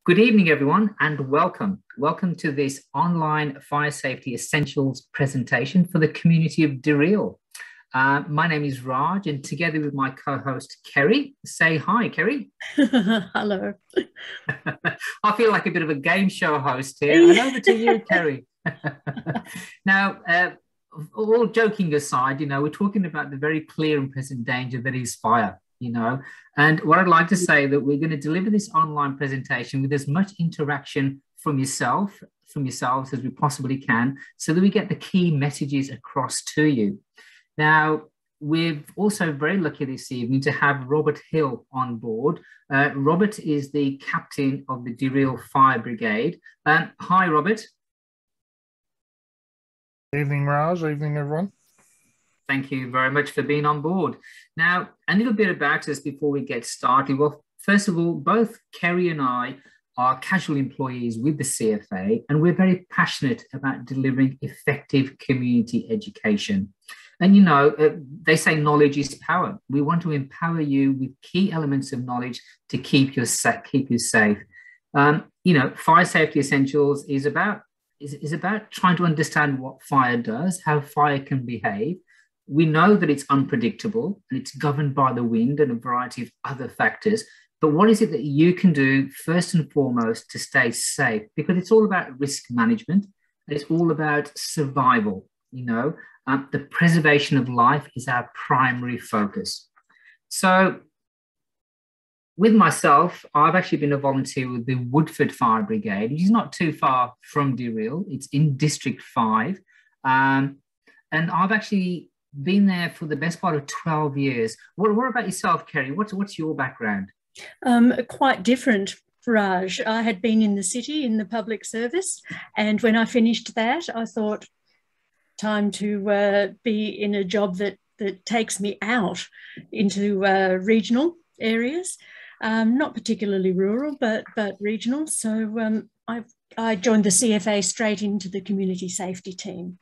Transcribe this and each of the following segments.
Good evening, everyone, and welcome. Welcome to this online fire safety essentials presentation for the community of Dereel. My name is Raj, and together with my co-host, Kerry. Say hi, Kerry. Hello. I feel like a bit of a game show host here. And over to you, Kerry. Now, all joking aside, we're talking about the very clear and present danger that is fire. And what I'd like to say that we're going to deliver this online presentation with as much interaction from yourselves as we possibly can, so that we get the key messages across to you. Now, we're also very lucky this evening to have Robert Hill on board. Robert is the captain of the Dereel Fire Brigade. Hi, Robert. Evening, Raj. Evening, everyone. Thank you very much for being on board. Now, a little bit about us before we get started. Well, first of all, both Kerry and I are casual employees with the CFA, and we're very passionate about delivering effective community education. And, they say knowledge is power. We want to empower you with key elements of knowledge to keep you safe. Fire safety essentials is about trying to understand what fire does, how fire can behave. We know that it's unpredictable and it's governed by the wind and a variety of other factors. But what is it that you can do first and foremost to stay safe? Because it's all about risk management. It's all about survival. The preservation of life is our primary focus. So with myself, I've actually been a volunteer with the Woodford Fire Brigade, which is not too far from Dereel. It's in District 5. And I've actually been there for the best part of 12 years. What about yourself, Kerry? What's your background? Quite different, Raj. I had been in the city in the public service, and when I finished that, I thought, time to be in a job that takes me out into regional areas, not particularly rural, but regional. So I joined the CFA straight into the community safety team.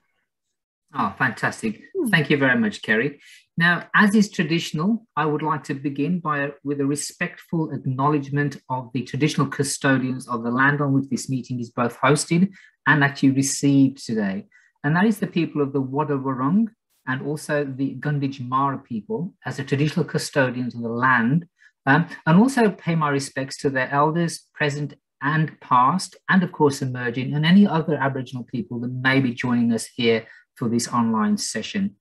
Oh, fantastic. Thank you very much, Kerry. Now, as is traditional, I would like to begin with a respectful acknowledgement of the traditional custodians of the land on which this meeting is both hosted and actually received today. And that is the people of the Wada Wurrung and also the Gunditj Mara people as the traditional custodians of the land, and also pay my respects to their elders, present and past, and of course emerging, and any other Aboriginal people that may be joining us here for this online session.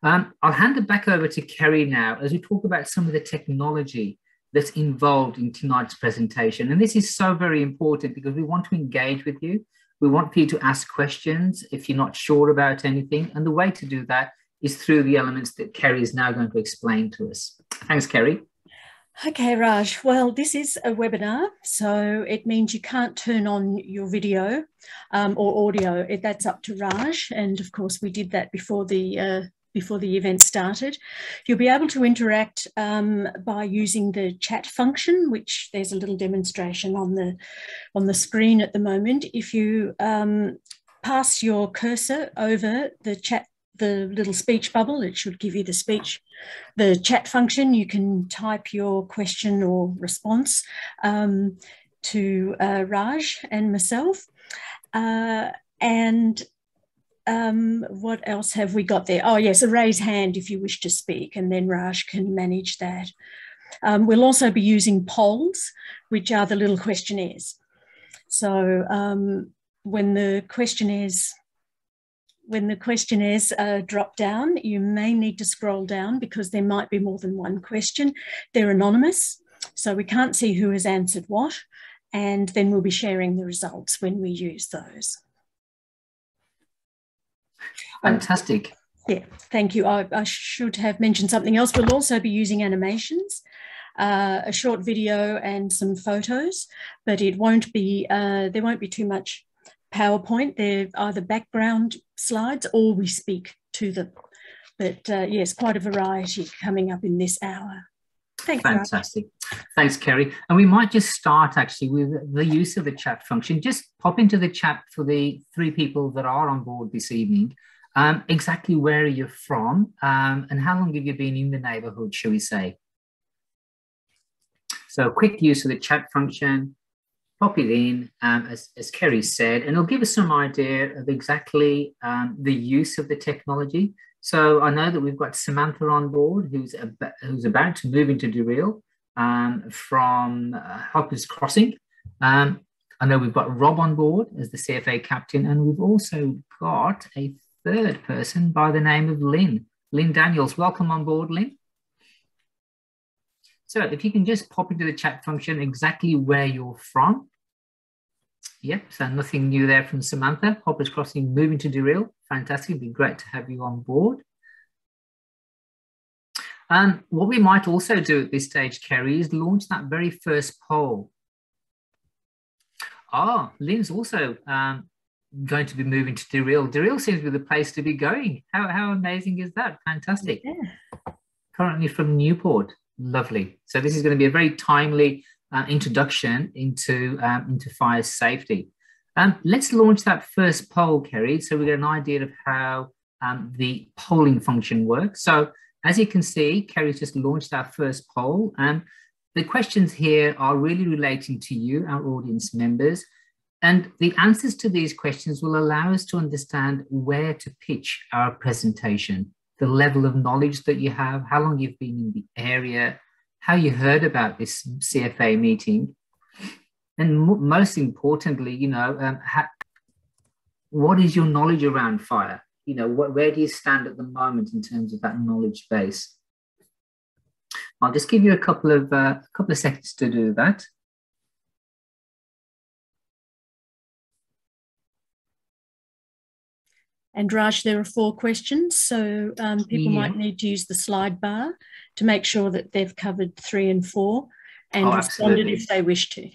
I'll hand it back over to Kerry now as we talk about some of the technology that's involved in tonight's presentation. And this is so very important because we want to engage with you. We want for you to ask questions if you're not sure about anything. And the way to do that is through the elements that Kerry is now going to explain to us. Thanks, Kerry. Okay, Raj. Well, this is a webinar, so it means you can't turn on your video or audio. That's up to Raj, and of course we did that before the event started. You'll be able to interact by using the chat function, which there's a little demonstration on the screen at the moment. If you pass your cursor over the little speech bubble, it should give you the chat function. You can type your question or response to Raj and myself. What else have we got there? Oh yes, a raise hand if you wish to speak, and then Raj can manage that. We'll also be using polls, which are the little questionnaires. So when the questionnaires drop down, you may need to scroll down because there might be more than one question. They're anonymous, so we can't see who has answered what, and then we'll be sharing the results when we use those. Fantastic. Yeah, thank you. I should have mentioned something else. We'll also be using animations, a short video and some photos, but there won't be too much PowerPoint. They're either background slides or we speak to them. But yes, quite a variety coming up in this hour. Thanks, fantastic. Raj. Thanks, Kerry. And we might just start actually with the use of the chat function. Just pop into the chat for the 3 people that are on board this evening. Exactly where you're from and how long have you been in the neighbourhood, shall we say? So quick use of the chat function. pop it in, as Kerry said, and it'll give us some idea of exactly the use of the technology. So I know that we've got Samantha on board, who's about to move into Dereel from Hoppers Crossing. I know we've got Rob on board as the CFA captain, and we've also got a third person by the name of Lynn. Lynn Daniels, welcome on board, Lynn. So if you can just pop into the chat function exactly where you're from. Yep, so nothing new there from Samantha. Hoppers Crossing moving to Dereel. Fantastic, it'd be great to have you on board. What we might also do at this stage, Kerry, is launch that very first poll. Lynn's also going to be moving to Dereel. Dereel seems to be the place to be going. How amazing is that? Fantastic. Yeah. Currently from Newport. Lovely. So this is going to be a very timely introduction into fire safety. Let's launch that first poll, Kerry, so we get an idea of how the polling function works. So as you can see, Kerry's just launched our first poll. The questions here are really relating to you, our audience members, and the answers to these questions will allow us to understand where to pitch our presentation, the level of knowledge that you have, how long you've been in the area, how you heard about this CFA meeting, and most importantly, you know, what is your knowledge around fire? You know, where do you stand at the moment in terms of that knowledge base? I'll just give you a couple of seconds to do that. And Raj, there are 4 questions, so people might need to use the slide bar to make sure that they've covered 3 and 4 and responded if they wish to.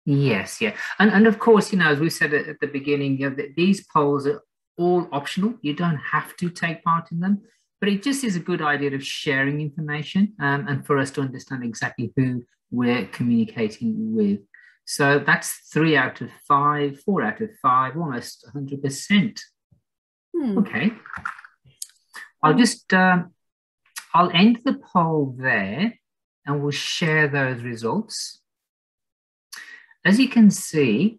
Yes, yeah. And of course, you know, as we said at the beginning, you know, these polls are all optional. You don't have to take part in them. But it just is a good idea of sharing information and for us to understand exactly who we're communicating with. So that's 3 out of 5, 4 out of 5, almost 100%. Okay. I'll just, I'll end the poll there and we'll share those results. As you can see,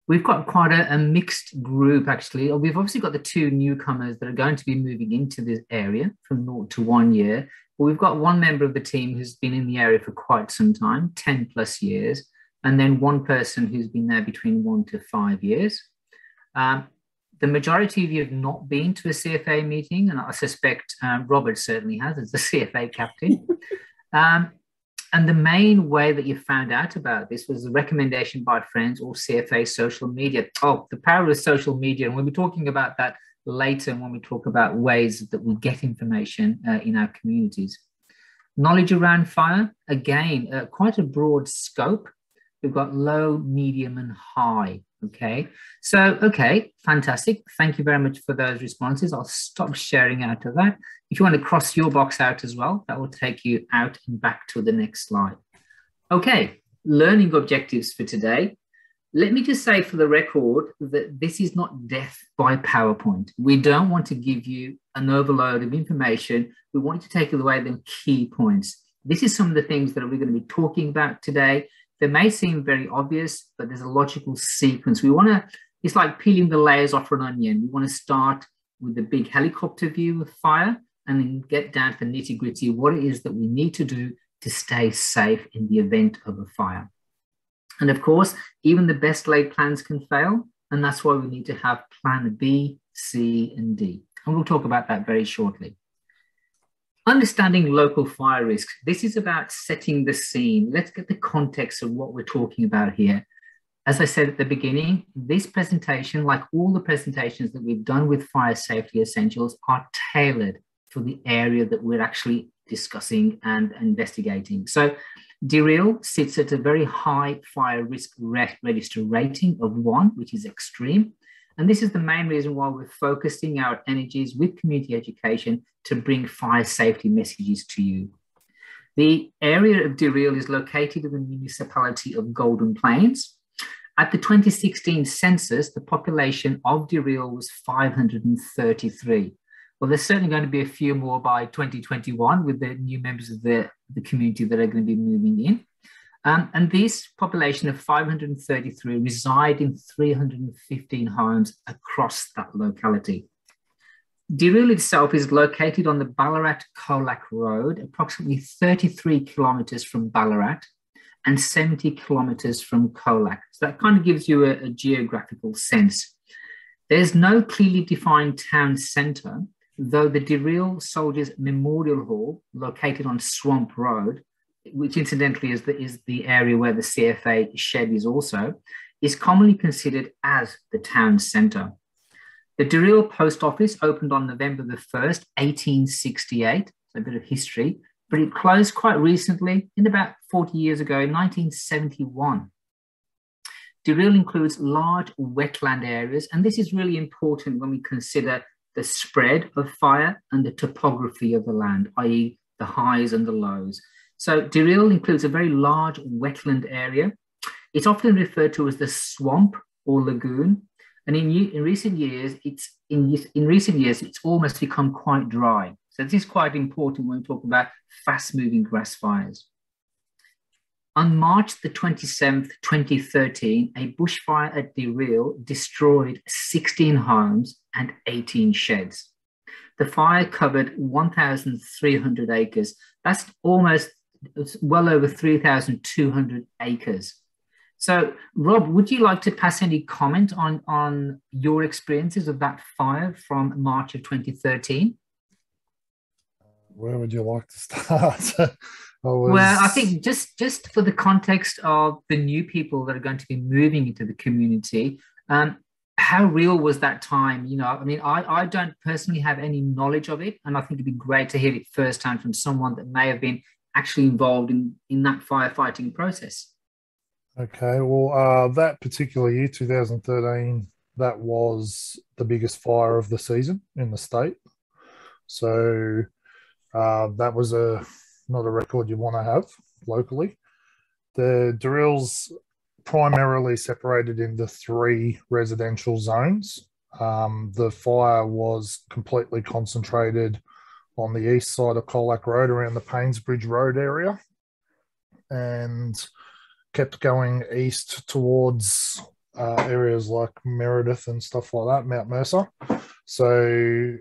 we've got quite a mixed group, actually. We've obviously got the 2 newcomers that are going to be moving into this area from 0 to 1 year. But we've got 1 member of the team who's been in the area for quite some time, 10 plus years, and then 1 person who's been there between 1 to 5 years. The majority of you have not been to a CFA meeting, and I suspect Robert certainly has as the CFA captain. And the main way that you found out about this was a recommendation by friends or CFA social media. Oh, the power of social media. And we'll be talking about that later when we talk about ways that we get information in our communities. Knowledge around fire, again, quite a broad scope. We've got low, medium, and high. Okay, so, okay, fantastic. Thank you very much for those responses. I'll stop sharing out of that. If you want to cross your box out as well, that will take you out and back to the next slide. Okay, learning objectives for today. Let me just say for the record that this is not death by PowerPoint. We don't want to give you an overload of information. We want you to take away the key points. This is some of the things that we're going to be talking about today. They may seem very obvious, but there's a logical sequence. We want to, it's like peeling the layers off an onion. We want to start with the big helicopter view of fire and then get down to the nitty gritty of what it is that we need to do to stay safe in the event of a fire. And of course, even the best laid plans can fail. And that's why we need to have plan B, C, and D. And we'll talk about that very shortly. Understanding local fire risks. This is about setting the scene. Let's get the context of what we're talking about here. As I said at the beginning, this presentation, like all the presentations that we've done with fire safety essentials, are tailored for the area that we're actually discussing and investigating. So Dereel sits at a very high fire risk register rating of 1, which is extreme. And this is the main reason why we're focusing our energies with community education to bring fire safety messages to you. The area of Dereel is located in the municipality of Golden Plains. At the 2016 census, the population of Dereel was 533. Well, there's certainly going to be a few more by 2021 with the new members of the community that are going to be moving in. And this population of 533 reside in 315 homes across that locality. Dereel itself is located on the Ballarat-Colac Road, approximately 33 kilometres from Ballarat and 70 kilometres from Colac. So that kind of gives you a geographical sense. There's no clearly defined town centre, though the Dereel Soldiers Memorial Hall, located on Swamp Road, which incidentally is the area where the CFA shed is also, is commonly considered as the town centre. The Dereel Post Office opened on November the 1st, 1868, so a bit of history, but it closed quite recently, in about 40 years ago, in 1971. Dereel includes large wetland areas, and this is really important when we consider the spread of fire and the topography of the land, i.e. the highs and the lows. So Dereel includes a very large wetland area. It's often referred to as the swamp or lagoon. And in recent years, it's almost become quite dry. So this is quite important when we talk about fast-moving grass fires. On March the 27th, 2013, a bushfire at Dereel destroyed 16 homes and 18 sheds. The fire covered 1,300 acres. That's well over 3,200 acres. So, Rob, would you like to pass any comment on your experiences of that fire from March of 2013? Where would you like to start? Well, I think just for the context of the new people that are going to be moving into the community, how real was that time? You know, I mean, I don't personally have any knowledge of it, and I think it'd be great to hear it firsthand from someone that may have been actually involved in that firefighting process. Okay, well, that particular year, 2013, that was the biggest fire of the season in the state. So that was not a record you want to have locally. The Dereel's primarily separated into 3 residential zones. The fire was completely concentrated on the east side of Colac Road around the Painsbridge Road area and kept going east towards areas like Meredith and stuff like that, Mount Mercer. So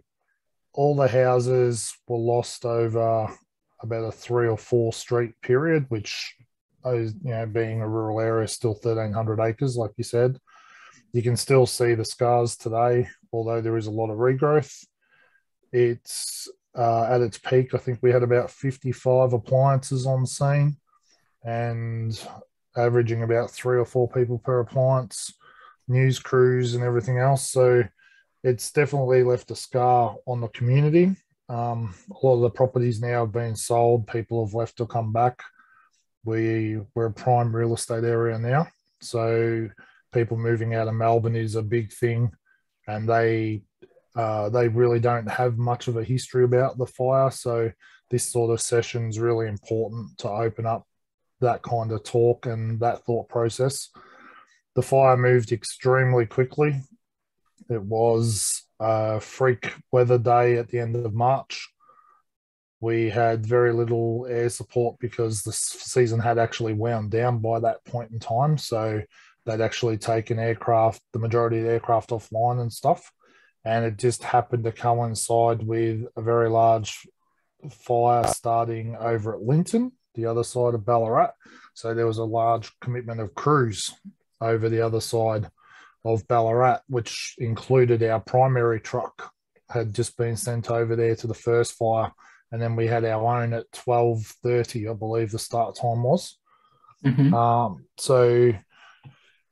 all the houses were lost over about a 3 or 4 street period, which, being a rural area, still 1,300 acres, like you said. You can still see the scars today, although there is a lot of regrowth. It's at its peak, I think we had about 55 appliances on scene and averaging about 3 or 4 people per appliance, news crews and everything else. So it's definitely left a scar on the community. A lot of the properties now have been sold. People have left to come back. We're a prime real estate area now. So people moving out of Melbourne is a big thing. And they really don't have much of a history about the fire. So this sort of session is really important to open up that kind of talk and that thought process. The fire moved extremely quickly. It was a freak weather day at the end of March. We had very little air support because the season had actually wound down by that point in time. So they'd actually taken the majority of the aircraft offline and stuff. And it just happened to coincide with a very large fire starting over at Linton, the other side of Ballarat. So there was a large commitment of crews over the other side of Ballarat, which included our primary truck had just been sent over there to the first fire. And then we had our own at 12:30, I believe the start time was. Mm-hmm. So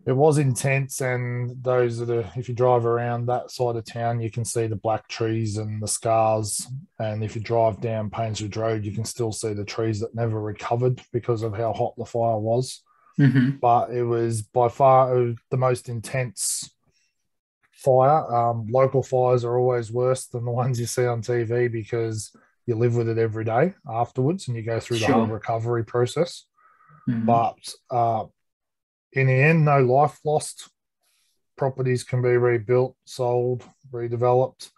it was intense, and if you drive around that side of town, you can see the black trees and the scars. And if you drive down Painsbridge Road, you can still see the trees that never recovered because of how hot the fire was. Mm-hmm. But it was by far the most intense fire. Local fires are always worse than the ones you see on TV because you live with it every day afterwards and you go through the whole recovery process. Mm-hmm. But in the end, no life lost. Properties can be rebuilt, sold, redeveloped.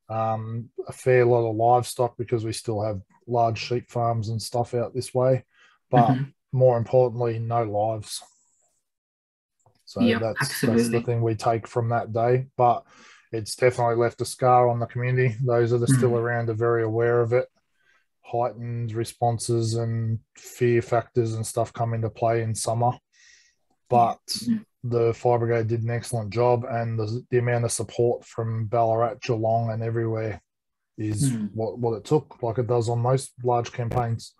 a fair lot of livestock because we still have large sheep farms and stuff out this way. But more importantly, no lives. So Yeah, that's the absolutely. thing we take from that day. But it's definitely left a scar on the community. Those that are still around are very aware of it. Heightened responses and fear factors and stuff come into play in summer. But the fire brigade did an excellent job, and the amount of support from Ballarat, Geelong and everywhere is what it took, like it does on most large campaigns.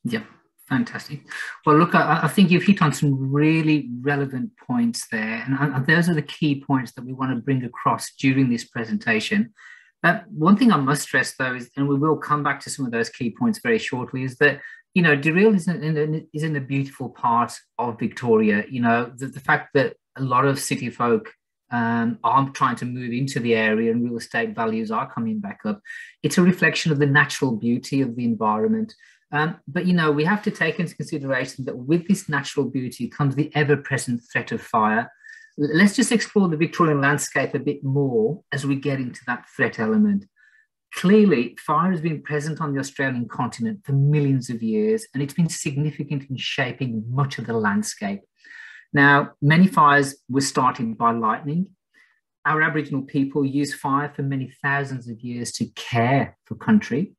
Yeah, fantastic. Well, look, I think you've hit on some really relevant points there, and those are the key points that we want to bring across during this presentation. One thing I must stress, though, is, and we will come back to some of those key points very shortly, is that, you know, Dereel is in a beautiful part of Victoria. You know, the fact that a lot of city folk are trying to move into the area and real estate values are coming back up. It's a reflection of the natural beauty of the environment. But, you know, we have to take into consideration that with this natural beauty comes the ever-present threat of fire. Let's just explore the Victorian landscape a bit more as we get into that threat element. Clearly, fire has been present on the Australian continent for millions of years, and it's been significant in shaping much of the landscape. Now, many fires were started by lightning. Our Aboriginal people used fire for many thousands of years to care for country.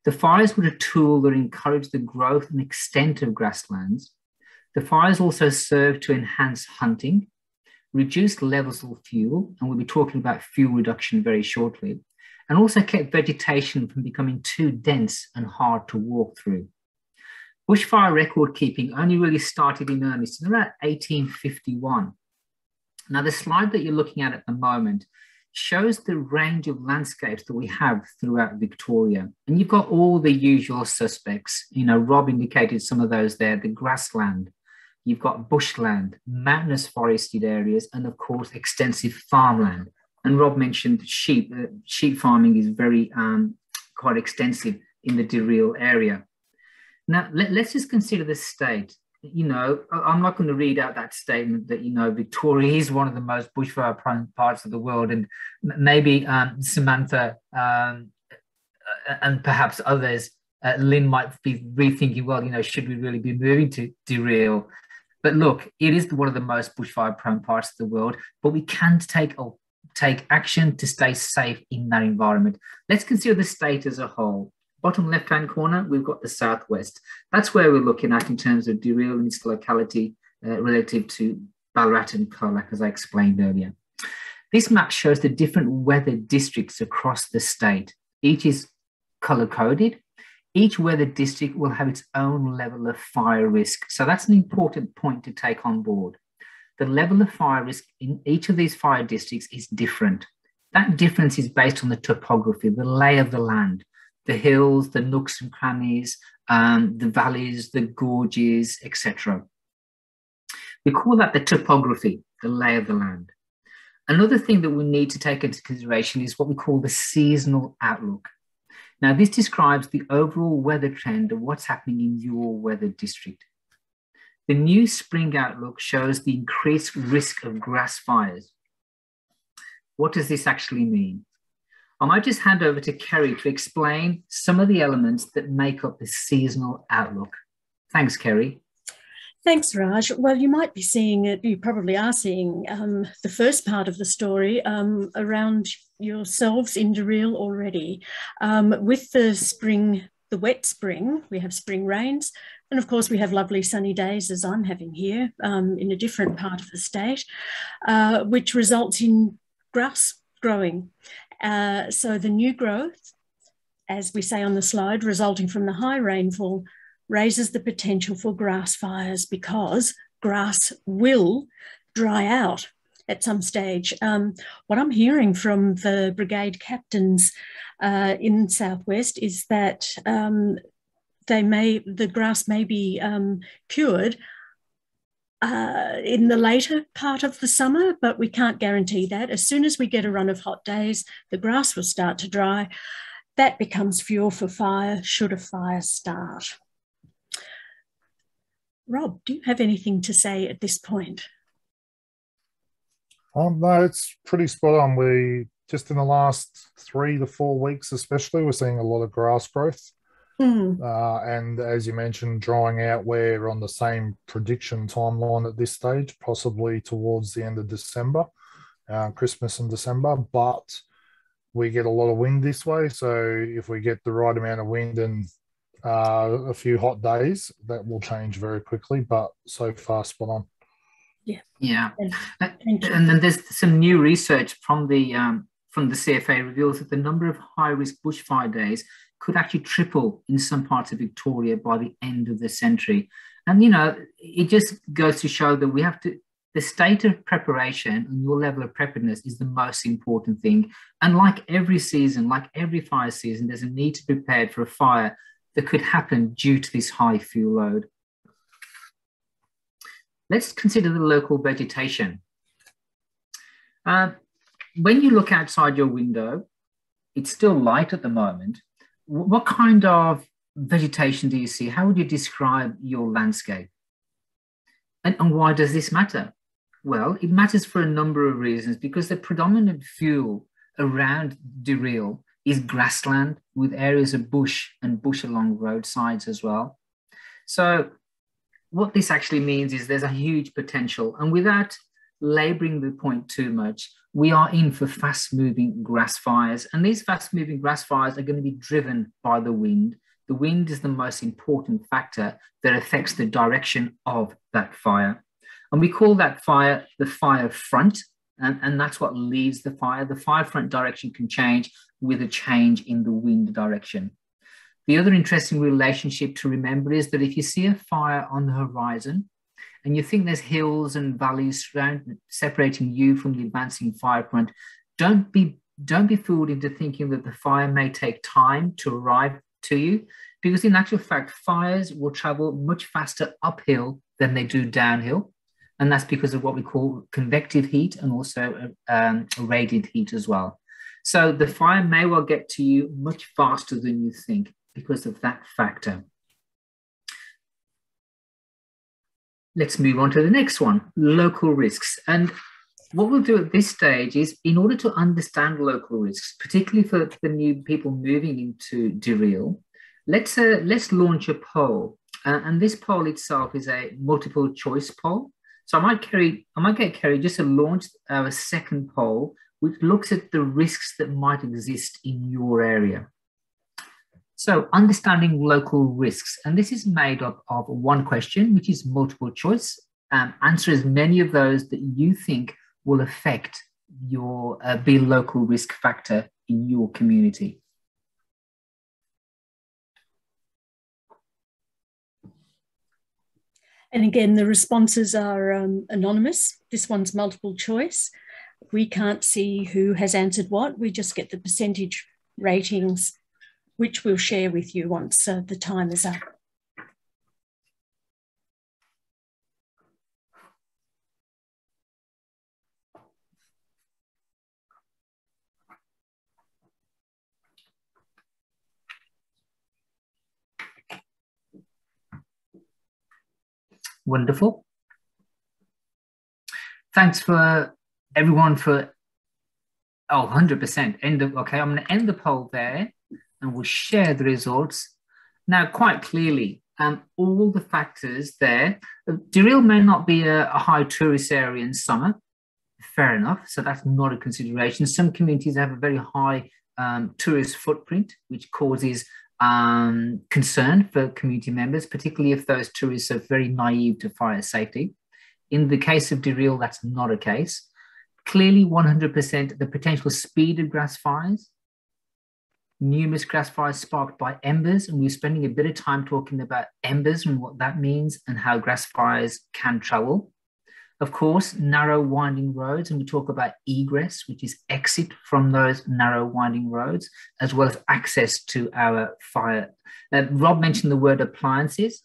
The fires were a tool that encouraged the growth and extent of grasslands. The fires also served to enhance hunting, reduce levels of fuel, and we'll be talking about fuel reduction very shortly, and also kept vegetation from becoming too dense and hard to walk through. Bushfire record keeping only really started in earnest in around 1851. Now, the slide that you're looking at the moment shows the range of landscapes that we have throughout Victoria. And you've got all the usual suspects. You know, Rob indicated some of those there, the grassland. You've got bushland, mountainous forested areas, and of course, extensive farmland. And Rob mentioned sheep. Sheep farming is very quite extensive in the Dereel area. Now, let's just consider the state. You know, I'm not going to read out that statement that, you know, Victoria is one of the most bushfire-prone parts of the world, and maybe Samantha and perhaps others, Lynn might be rethinking, well, you know, should we really be moving to Dereel? But look, it is one of the most bushfire-prone parts of the world, but we can take action to stay safe in that environment. Let's consider the state as a whole. Bottom left-hand corner, we've got the southwest. That's where we're looking at in terms of Dereel and its locality relative to Ballarat and Colac, as I explained earlier. This map shows the different weather districts across the state. Each is color-coded. Each weather district will have its own level of fire risk. So that's an important point to take on board. The level of fire risk in each of these fire districts is different. That difference is based on the topography, the lay of the land, the hills, the nooks and crannies, the valleys, the gorges, etc. We call that the topography, the lay of the land. Another thing that we need to take into consideration is what we call the seasonal outlook. Now, this describes the overall weather trend of what's happening in your weather district. The new spring outlook shows the increased risk of grass fires. What does this actually mean? I might just hand over to Kerry to explain some of the elements that make up the seasonal outlook. Thanks, Kerry. Thanks, Raj. Well, you might be seeing it, you probably are seeing the first part of the story around yourselves in Dereel already. With the spring, the wet spring, we have spring rains, and of course we have lovely sunny days as I'm having here in a different part of the state, which results in grass growing. So the new growth, as we say on the slide, resulting from the high rainfall, raises the potential for grass fires because grass will dry out at some stage. What I'm hearing from the brigade captains in Southwest is that the grass may be cured in the later part of the summer, but we can't guarantee that. As soon as we get a run of hot days, the grass will start to dry. That becomes fuel for fire should a fire start. Rob, do you have anything to say at this point? No, it's pretty spot on. just in the last 3 to 4 weeks, especially, we're seeing a lot of grass growth. And as you mentioned, drying out, we're on the same prediction timeline at this stage, possibly towards the end of December, Christmas and December. But we get a lot of wind this way. So if we get the right amount of wind and a few hot days, that will change very quickly. But so far, spot on. Yeah. And then there's some new research from the CFA reveals that the number of high-risk bushfire days could actually triple in some parts of Victoria by the end of the century. And, you know, it just goes to show that we have to, the state of preparation and your level of preparedness is the most important thing. And like every season, like every fire season, there's a need to be prepared for a fire that could happen due to this high fuel load. Let's consider the local vegetation. When you look outside your window, it's still light at the moment. What kind of vegetation do you see? How would you describe your landscape? And why does this matter? Well, it matters for a number of reasons, because the predominant fuel around Dereel is grassland with areas of bush and bush along roadsides as well. So what this actually means is there's a huge potential, and without laboring the point too much, we are in for fast-moving grass fires, and these fast-moving grass fires are going to be driven by the wind. The wind is the most important factor that affects the direction of that fire. And we call that fire the fire front, and that's what leads the fire. The fire front direction can change with a change in the wind direction. The other interesting relationship to remember is that if you see a fire on the horizon and you think there's hills and valleys separating you from the advancing fire front, don't be fooled into thinking that the fire may take time to arrive to you, because in actual fact, fires will travel much faster uphill than they do downhill. And that's because of what we call convective heat and also radiant heat as well. So the fire may well get to you much faster than you think because of that factor. Let's move on to the next one, local risks. And what we'll do at this stage is, in order to understand local risks, particularly for the new people moving into Dereel, let's launch a poll. And this poll itself is a multiple choice poll. So I might get Kerry just to launch our second poll, which looks at the risks that might exist in your area. So understanding local risks, and this is made up of one question, which is multiple choice. Answer as many of those that you think will affect your be local risk factor in your community. And again, the responses are anonymous. This one's multiple choice. We can't see who has answered what. We just get the percentage ratings, which we'll share with you once the time is up. Wonderful. Thanks for everyone for, 100%. Okay, I'm going to end the poll there and we'll share the results. Now, quite clearly, all the factors there, Dereel may not be a high tourist area in summer, fair enough, so that's not a consideration. Some communities have a very high tourist footprint, which causes concern for community members, particularly if those tourists are very naive to fire safety. In the case of Dereel, that's not a case. Clearly, 100% the potential speed of grass fires, numerous grass fires sparked by embers, and we're spending a bit of time talking about embers and what that means and how grass fires can travel. Of course, narrow winding roads, and we talk about egress, which is exit from those narrow winding roads, as well as access to our fire. Rob mentioned the word appliances.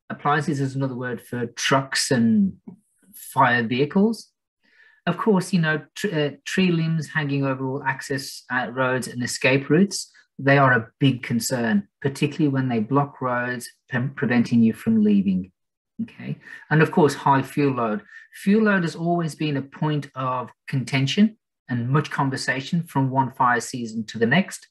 Appliances is another word for trucks and fire vehicles. Of course, you know, tree limbs hanging over all access roads and escape routes, they are a big concern, particularly when they block roads, preventing you from leaving. Okay, and of course, high fuel load. Fuel load has always been a point of contention and much conversation from one fire season to the next.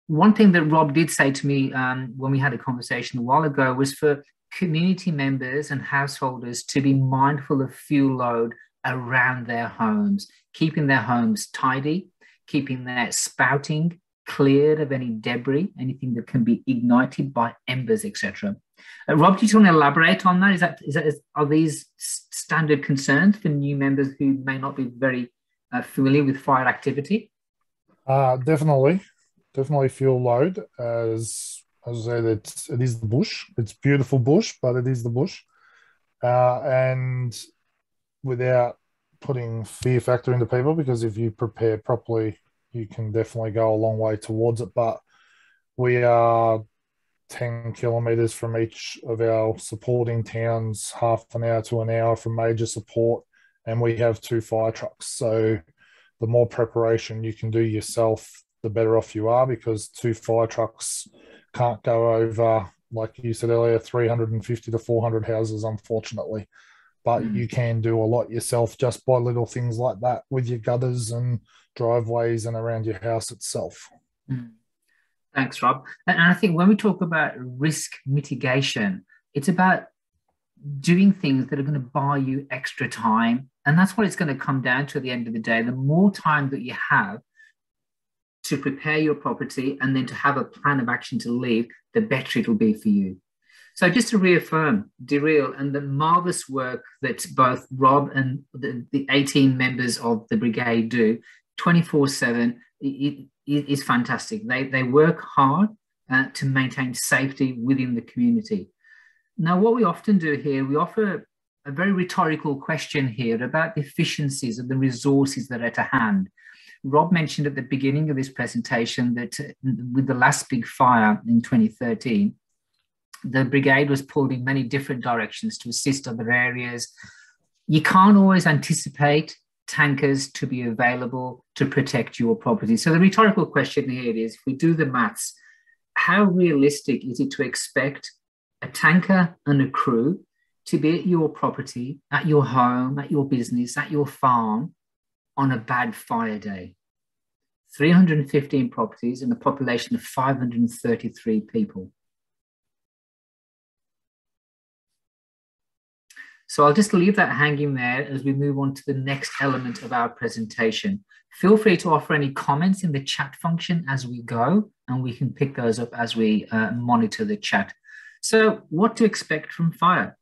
One thing that Rob did say to me when we had a conversation a while ago was for community members and householders to be mindful of fuel load around their homes, keeping their homes tidy, keeping their spouting cleared of any debris, anything that can be ignited by embers, etc. Rob, do you want to elaborate on that? Are these standard concerns for new members who may not be very familiar with fire activity? Definitely fuel load. As I said, it is the bush. It's beautiful bush, but it is the bush. And without putting fear factor into people, because if you prepare properly, you can definitely go a long way towards it. But we are 10 kilometres from each of our supporting towns, half an hour to an hour from major support, and we have 2 fire trucks. So the more preparation you can do yourself, the better off you are, because 2 fire trucks can't go over, like you said earlier, 350 to 400 houses, unfortunately. But you can do a lot yourself just by little things like that with your gutters and driveways and around your house itself. Thanks, Rob. And I think when we talk about risk mitigation, it's about doing things that are going to buy you extra time. And that's what it's going to come down to at the end of the day. The more time that you have to prepare your property and then to have a plan of action to leave, the better it'll be for you. So just to reaffirm, Dereel, and the marvellous work that both Rob and the 18 members of the brigade do 24/7 is fantastic. They work hard to maintain safety within the community. Now, what we often do here, we offer a very rhetorical question here about the efficiencies of the resources that are at hand. Rob mentioned at the beginning of this presentation that with the last big fire in 2013, the brigade was pulled in many different directions to assist other areas. You can't always anticipate tankers to be available to protect your property. So the rhetorical question here is, if we do the maths, how realistic is it to expect a tanker and a crew to be at your property, at your home, at your business, at your farm on a bad fire day? 315 properties and a population of 533 people. So I'll just leave that hanging there as we move on to the next element of our presentation. Feel free to offer any comments in the chat function as we go, and we can pick those up as we monitor the chat. So what to expect from fire?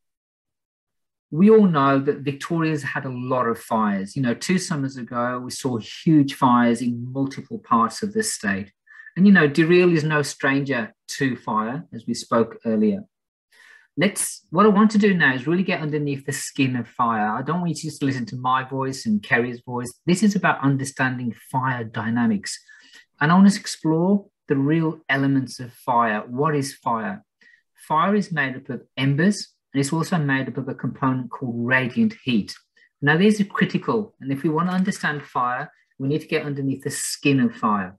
We all know that Victoria's had a lot of fires. 2 summers ago, we saw huge fires in multiple parts of the state. And, Dereel is no stranger to fire, as we spoke earlier. What I want to do now is really get underneath the skin of fire. I don't want you to just listen to my voice and Kerry's voice. This is about understanding fire dynamics. And I want to explore the real elements of fire. What is fire? Fire is made up of embers, and it's also made up of a component called radiant heat. Now, these are critical. And if we want to understand fire, we need to get underneath the skin of fire.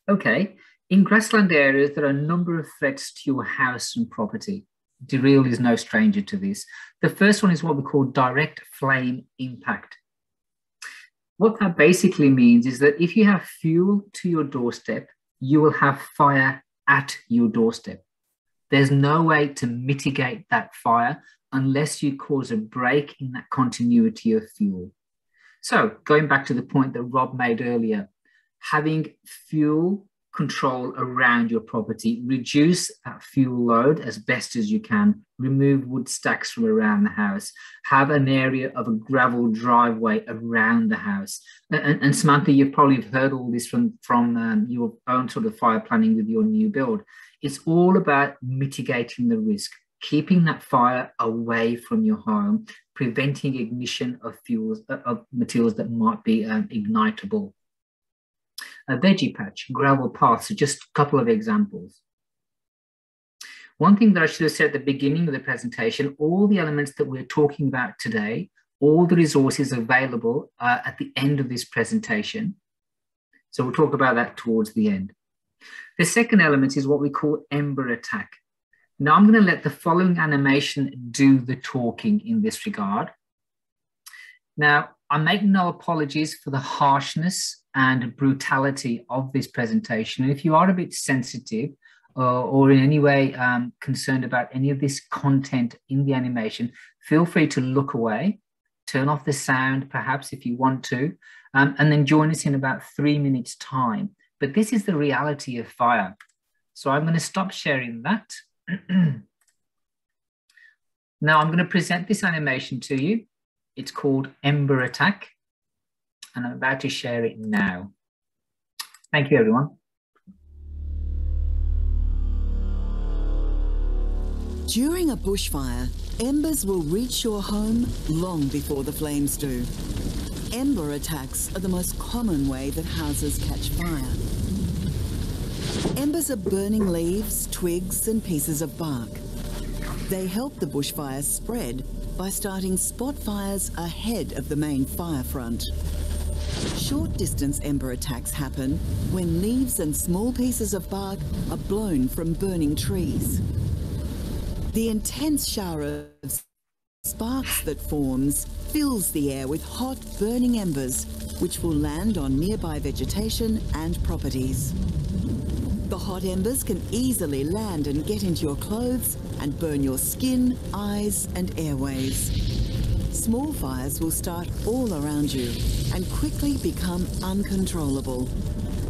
Okay, in grassland areas, there are a number of threats to your house and property. Dereel is no stranger to this. The first one is what we call direct flame impact. What that basically means is that if you have fuel to your doorstep, you will have fire at your doorstep. There's no way to mitigate that fire unless you cause a break in that continuity of fuel. So going back to the point that Rob made earlier, having fuel control around your property, reduce that fuel load as best as you can, remove wood stacks from around the house, have an area of a gravel driveway around the house. And Samantha, you've probably heard all this from your own sort of fire planning with your new build. It's all about mitigating the risk, keeping that fire away from your home, preventing ignition of fuels, of materials that might be ignitable. A veggie patch, gravel paths are just a couple of examples. One thing that I should have said at the beginning of the presentation, all the elements that we're talking about today, all the resources available at the end of this presentation. So we'll talk about that towards the end. The second element is what we call Ember Attack. Now I'm going to let the following animation do the talking in this regard. Now, I make no apologies for the harshness and brutality of this presentation. And if you are a bit sensitive or in any way concerned about any of this content in the animation, feel free to look away, turn off the sound perhaps if you want to, and then join us in about 3 minutes time. But this is the reality of fire. So I'm going to stop sharing that. Now I'm going to present this animation to you. It's called Ember Attack, and I'm about to share it now. Thank you, everyone. During a bushfire, embers will reach your home long before the flames do. Ember attacks are the most common way that houses catch fire. Embers are burning leaves, twigs, and pieces of bark. They help the bushfire spread by starting spot fires ahead of the main fire front. Short-distance ember attacks happen when leaves and small pieces of bark are blown from burning trees. The intense shower of sparks that forms fills the air with hot, burning embers, which will land on nearby vegetation and properties. The hot embers can easily land and get into your clothes and burn your skin, eyes, and airways. Small fires will start all around you and quickly become uncontrollable.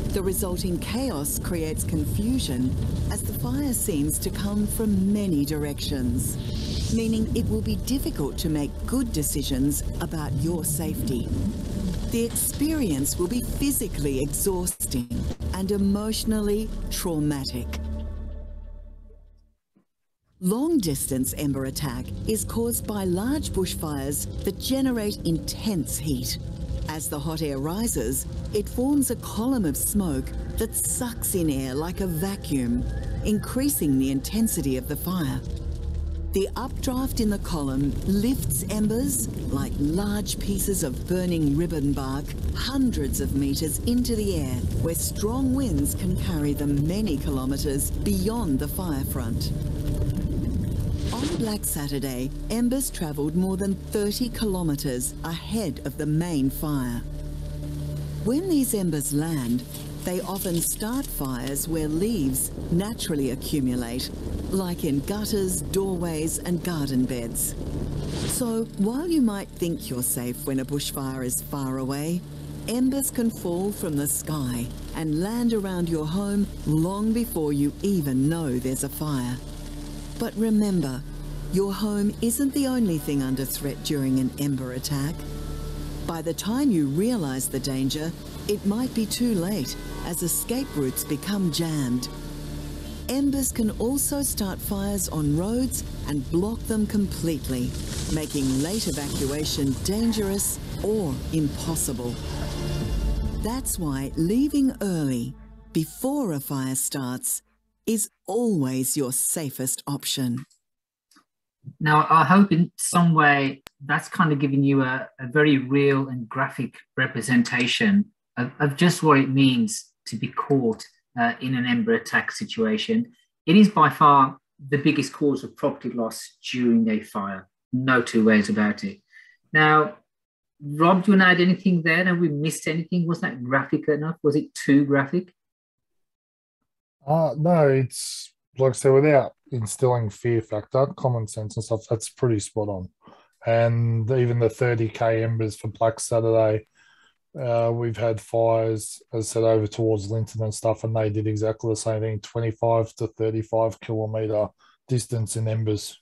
The resulting chaos creates confusion as the fire seems to come from many directions, meaning it will be difficult to make good decisions about your safety. The experience will be physically exhausting and emotionally traumatic. Long-distance ember attack is caused by large bushfires that generate intense heat. As the hot air rises, it forms a column of smoke that sucks in air like a vacuum, increasing the intensity of the fire. The updraft in the column lifts embers, like large pieces of burning ribbon bark, hundreds of meters into the air, where strong winds can carry them many kilometers beyond the fire front. On Black Saturday, embers travelled more than 30 kilometres ahead of the main fire. When these embers land, they often start fires where leaves naturally accumulate, like in gutters, doorways and garden beds. So while you might think you're safe when a bushfire is far away, embers can fall from the sky and land around your home long before you even know there's a fire. But remember, your home isn't the only thing under threat during an ember attack. By the time you realise the danger, it might be too late as escape routes become jammed. Embers can also start fires on roads and block them completely, making late evacuation dangerous or impossible. That's why leaving early, before a fire starts, is always your safest option. Now, I hope in some way that's kind of giving you a very real and graphic representation of just what it means to be caught in an ember attack situation. It is by far the biggest cause of property loss during a fire. No two ways about it. Now, Rob, do you want to add anything there? Have we missed anything? Was that graphic enough? Was it too graphic? No, it's like I said, without instilling fear factor, common sense and stuff, that's pretty spot on. And even the 30k embers for Black Saturday, we've had fires, as I said, over towards Linton and stuff, and they did exactly the same thing, 25 to 35 kilometre distance in embers.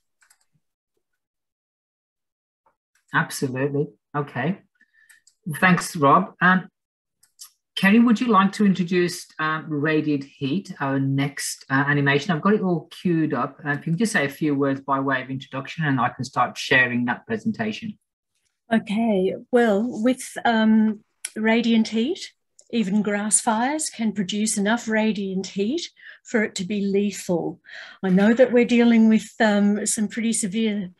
Absolutely. Okay. Thanks, Rob. Kerry, would you like to introduce Radiant Heat, our next animation? I've got it all queued up. If you can just say a few words by way of introduction, and I can start sharing that presentation. Okay, well, with radiant heat, even grass fires can produce enough radiant heat for it to be lethal. I know that we're dealing with some pretty severe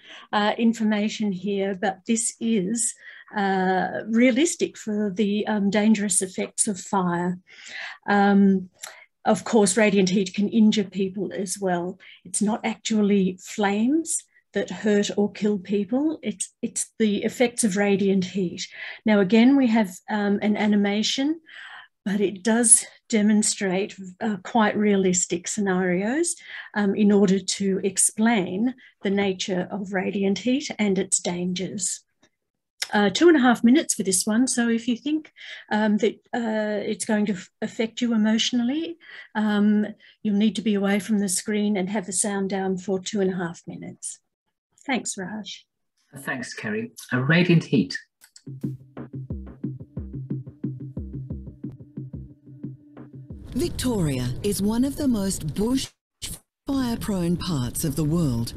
information here, but this is realistic for the dangerous effects of fire. Of course, radiant heat can injure people as well. It's not actually flames that hurt or kill people. It's the effects of radiant heat. Now, again, we have an animation, but it does demonstrate quite realistic scenarios in order to explain the nature of radiant heat and its dangers. 2.5 minutes for this one. So if you think that it's going to affect you emotionally, you'll need to be away from the screen and have the sound down for 2.5 minutes. Thanks, Raj. Thanks, Kerry. Radiant heat. Victoria is one of the most bushfire-prone parts of the world.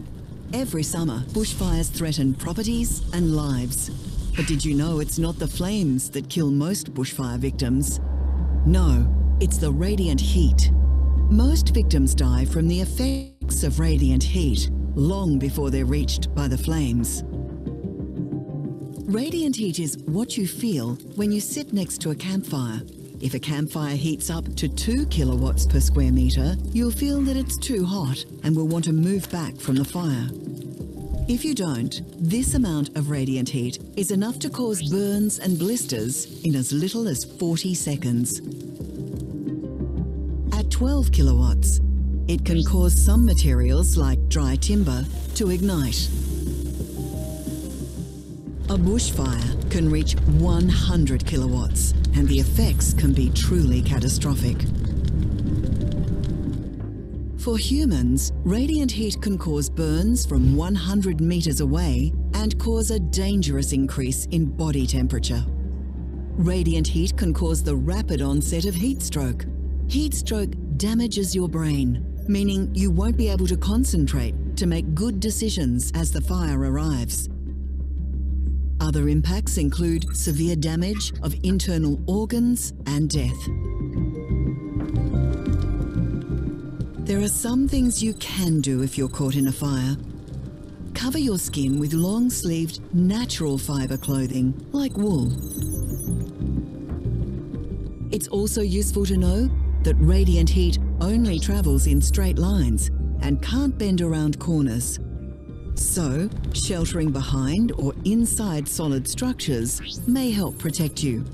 Every summer, bushfires threaten properties and lives. But did you know it's not the flames that kill most bushfire victims? No, it's the radiant heat. Most victims die from the effects of radiant heat long before they're reached by the flames. Radiant heat is what you feel when you sit next to a campfire. If a campfire heats up to 2 kilowatts per square metre, you'll feel that it's too hot and will want to move back from the fire. If you don't, this amount of radiant heat is enough to cause burns and blisters in as little as 40 seconds. At 12 kilowatts, it can cause some materials like dry timber to ignite. A bushfire can reach 100 kilowatts, and the effects can be truly catastrophic. For humans, radiant heat can cause burns from 100 meters away and cause a dangerous increase in body temperature. Radiant heat can cause the rapid onset of heat stroke. Heat stroke damages your brain, meaning you won't be able to concentrate to make good decisions as the fire arrives. Other impacts include severe damage of internal organs and death. There are some things you can do if you're caught in a fire. Cover your skin with long-sleeved, natural fibre clothing, like wool. It's also useful to know that radiant heat only travels in straight lines and can't bend around corners. So, sheltering behind or inside solid structures may help protect you.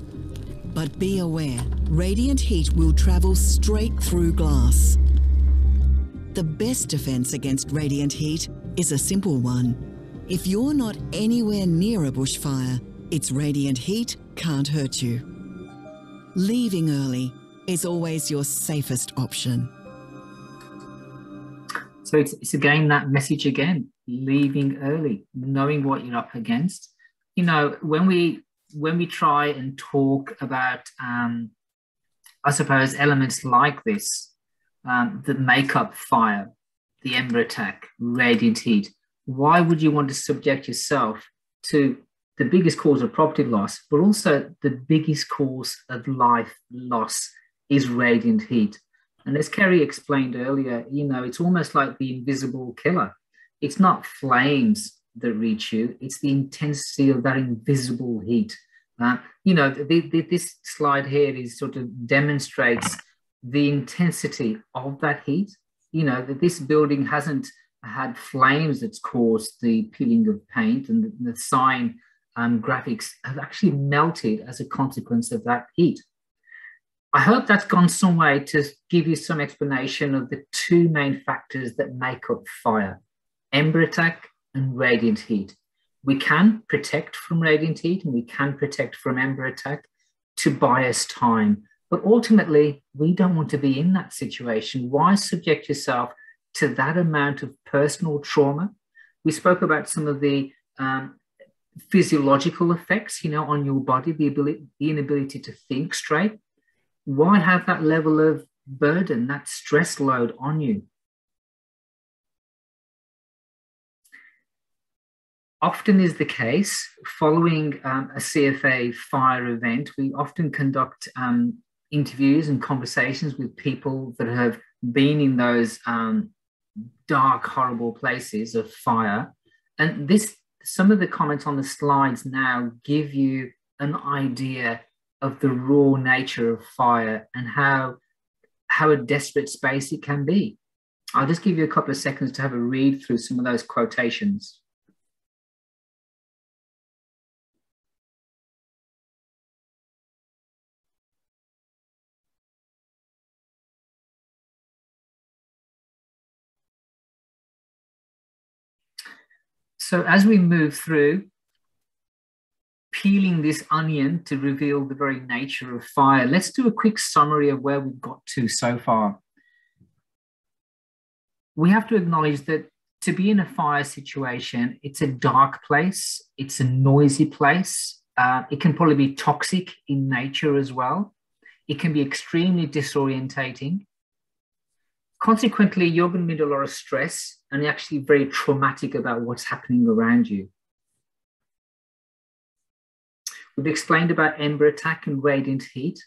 But be aware, radiant heat will travel straight through glass. The best defense against radiant heat is a simple one. If you're not anywhere near a bushfire, its radiant heat can't hurt you. Leaving early is always your safest option. So it's again that message again, leaving early, knowing what you're up against. You know, when we try and talk about, I suppose, elements like this, that make up fire, the Ember Attack, radiant heat, why would you want to subject yourself to the biggest cause of property loss, but also the biggest cause of life loss is radiant heat? And as Kerry explained earlier, you know, it's almost like the invisible killer. It's not flames that reach you, it's the intensity of that invisible heat. You know, this slide here is sort of demonstrates the intensity of that heat. You know, that this building hasn't had flames that's caused the peeling of paint, and the sign graphics have actually melted as a consequence of that heat. I hope that's gone some way to give you some explanation of the two main factors that make up fire: Ember Attack and radiant heat. We can protect from radiant heat and we can protect from Ember Attack to buy us time. But ultimately, we don't want to be in that situation. Why subject yourself to that amount of personal trauma? We spoke about some of the physiological effects, you know, on your body, the inability to think straight. Why have that level of burden, that stress load on you? Often is the case, following a CFA fire event, we often conduct interviews and conversations with people that have been in those dark, horrible places of fire. And some of the comments on the slides now give you an idea of the raw nature of fire and how a desperate space it can be. I'll just give you a couple of seconds to have a read through some of those quotations. So as we move through, peeling this onion to reveal the very nature of fire, let's do a quick summary of where we've got to so far. We have to acknowledge that to be in a fire situation, it's a dark place, it's a noisy place, it can probably be toxic in nature as well. It can be extremely disorientating. Consequently, you're going to need a lot of stress and actually very traumatic about what's happening around you. We've explained about Ember Attack and radiant heat.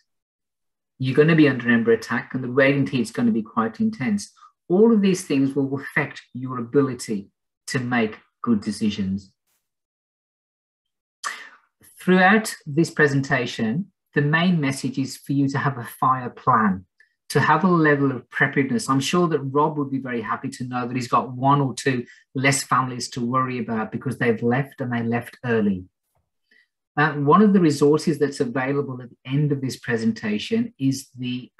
You're going to be under Ember Attack and the radiant heat is going to be quite intense. All of these things will affect your ability to make good decisions. Throughout this presentation, the main message is for you to have a fire plan, to have a level of preparedness. I'm sure that Rob would be very happy to know that he's got one or two less families to worry about because they've left and they left early. One of the resources that's available at the end of this presentation is the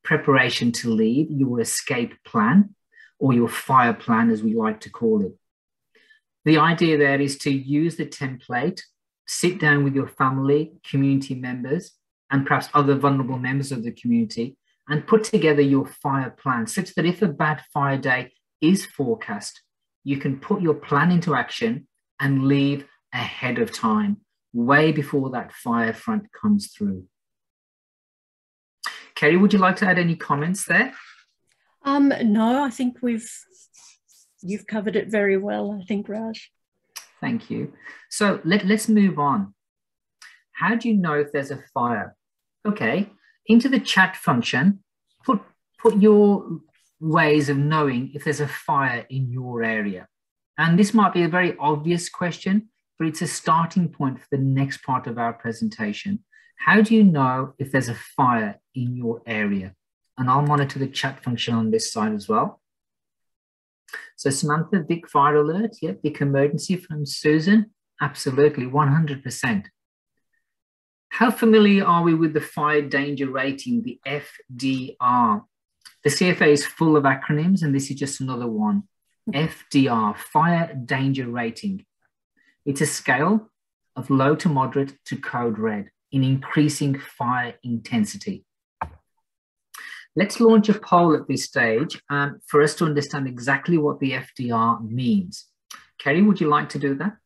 preparation to leave, your escape plan, or your fire plan, as we like to call it. The idea there is to use the template, sit down with your family, community members, and perhaps other vulnerable members of the community, and put together your fire plan such that if a bad fire day is forecast, you can put your plan into action and leave ahead of time, way before that fire front comes through. Kerry, would you like to add any comments there? No, I think you've covered it very well, I think, Raj. Thank you. So let's move on. How do you know if there's a fire? Okay, into the chat function, put your ways of knowing if there's a fire in your area. And this might be a very obvious question, but it's a starting point for the next part of our presentation. How do you know if there's a fire in your area? And I'll monitor the chat function on this side as well. So Samantha, Vic fire alert, yeah, Vic emergency from Susan, absolutely, 100%. How familiar are we with the fire danger rating, the FDR? The CFA is full of acronyms and this is just another one. FDR, fire danger rating. It's a scale of low to moderate to code red in increasing fire intensity. Let's launch a poll at this stage for us to understand exactly what the FDR means. Kerry, would you like to do that?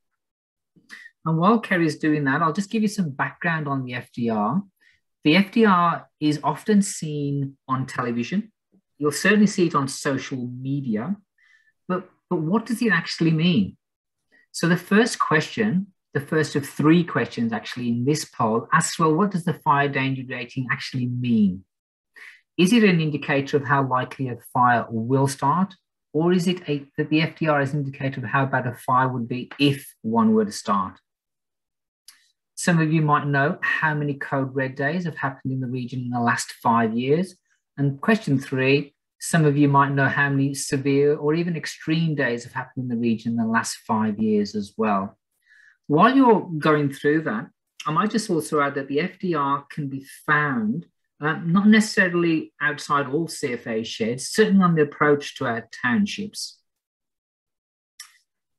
And while Kerry's doing that, I'll just give you some background on the FDR. The FDR is often seen on television. You'll certainly see it on social media, but what does it actually mean? So the first question, the first of three questions actually in this poll asks, well, what does the fire danger rating actually mean? Is it an indicator of how likely a fire will start? Or is it that the FDR is an indicator of how bad a fire would be if one were to start? Some of you might know how many code red days have happened in the region in the last 5 years. And question three, some of you might know how many severe or even extreme days have happened in the region in the last 5 years as well. While you're going through that, I might just also add that the FDR can be found not necessarily outside all CFA sheds, certainly on the approach to our townships.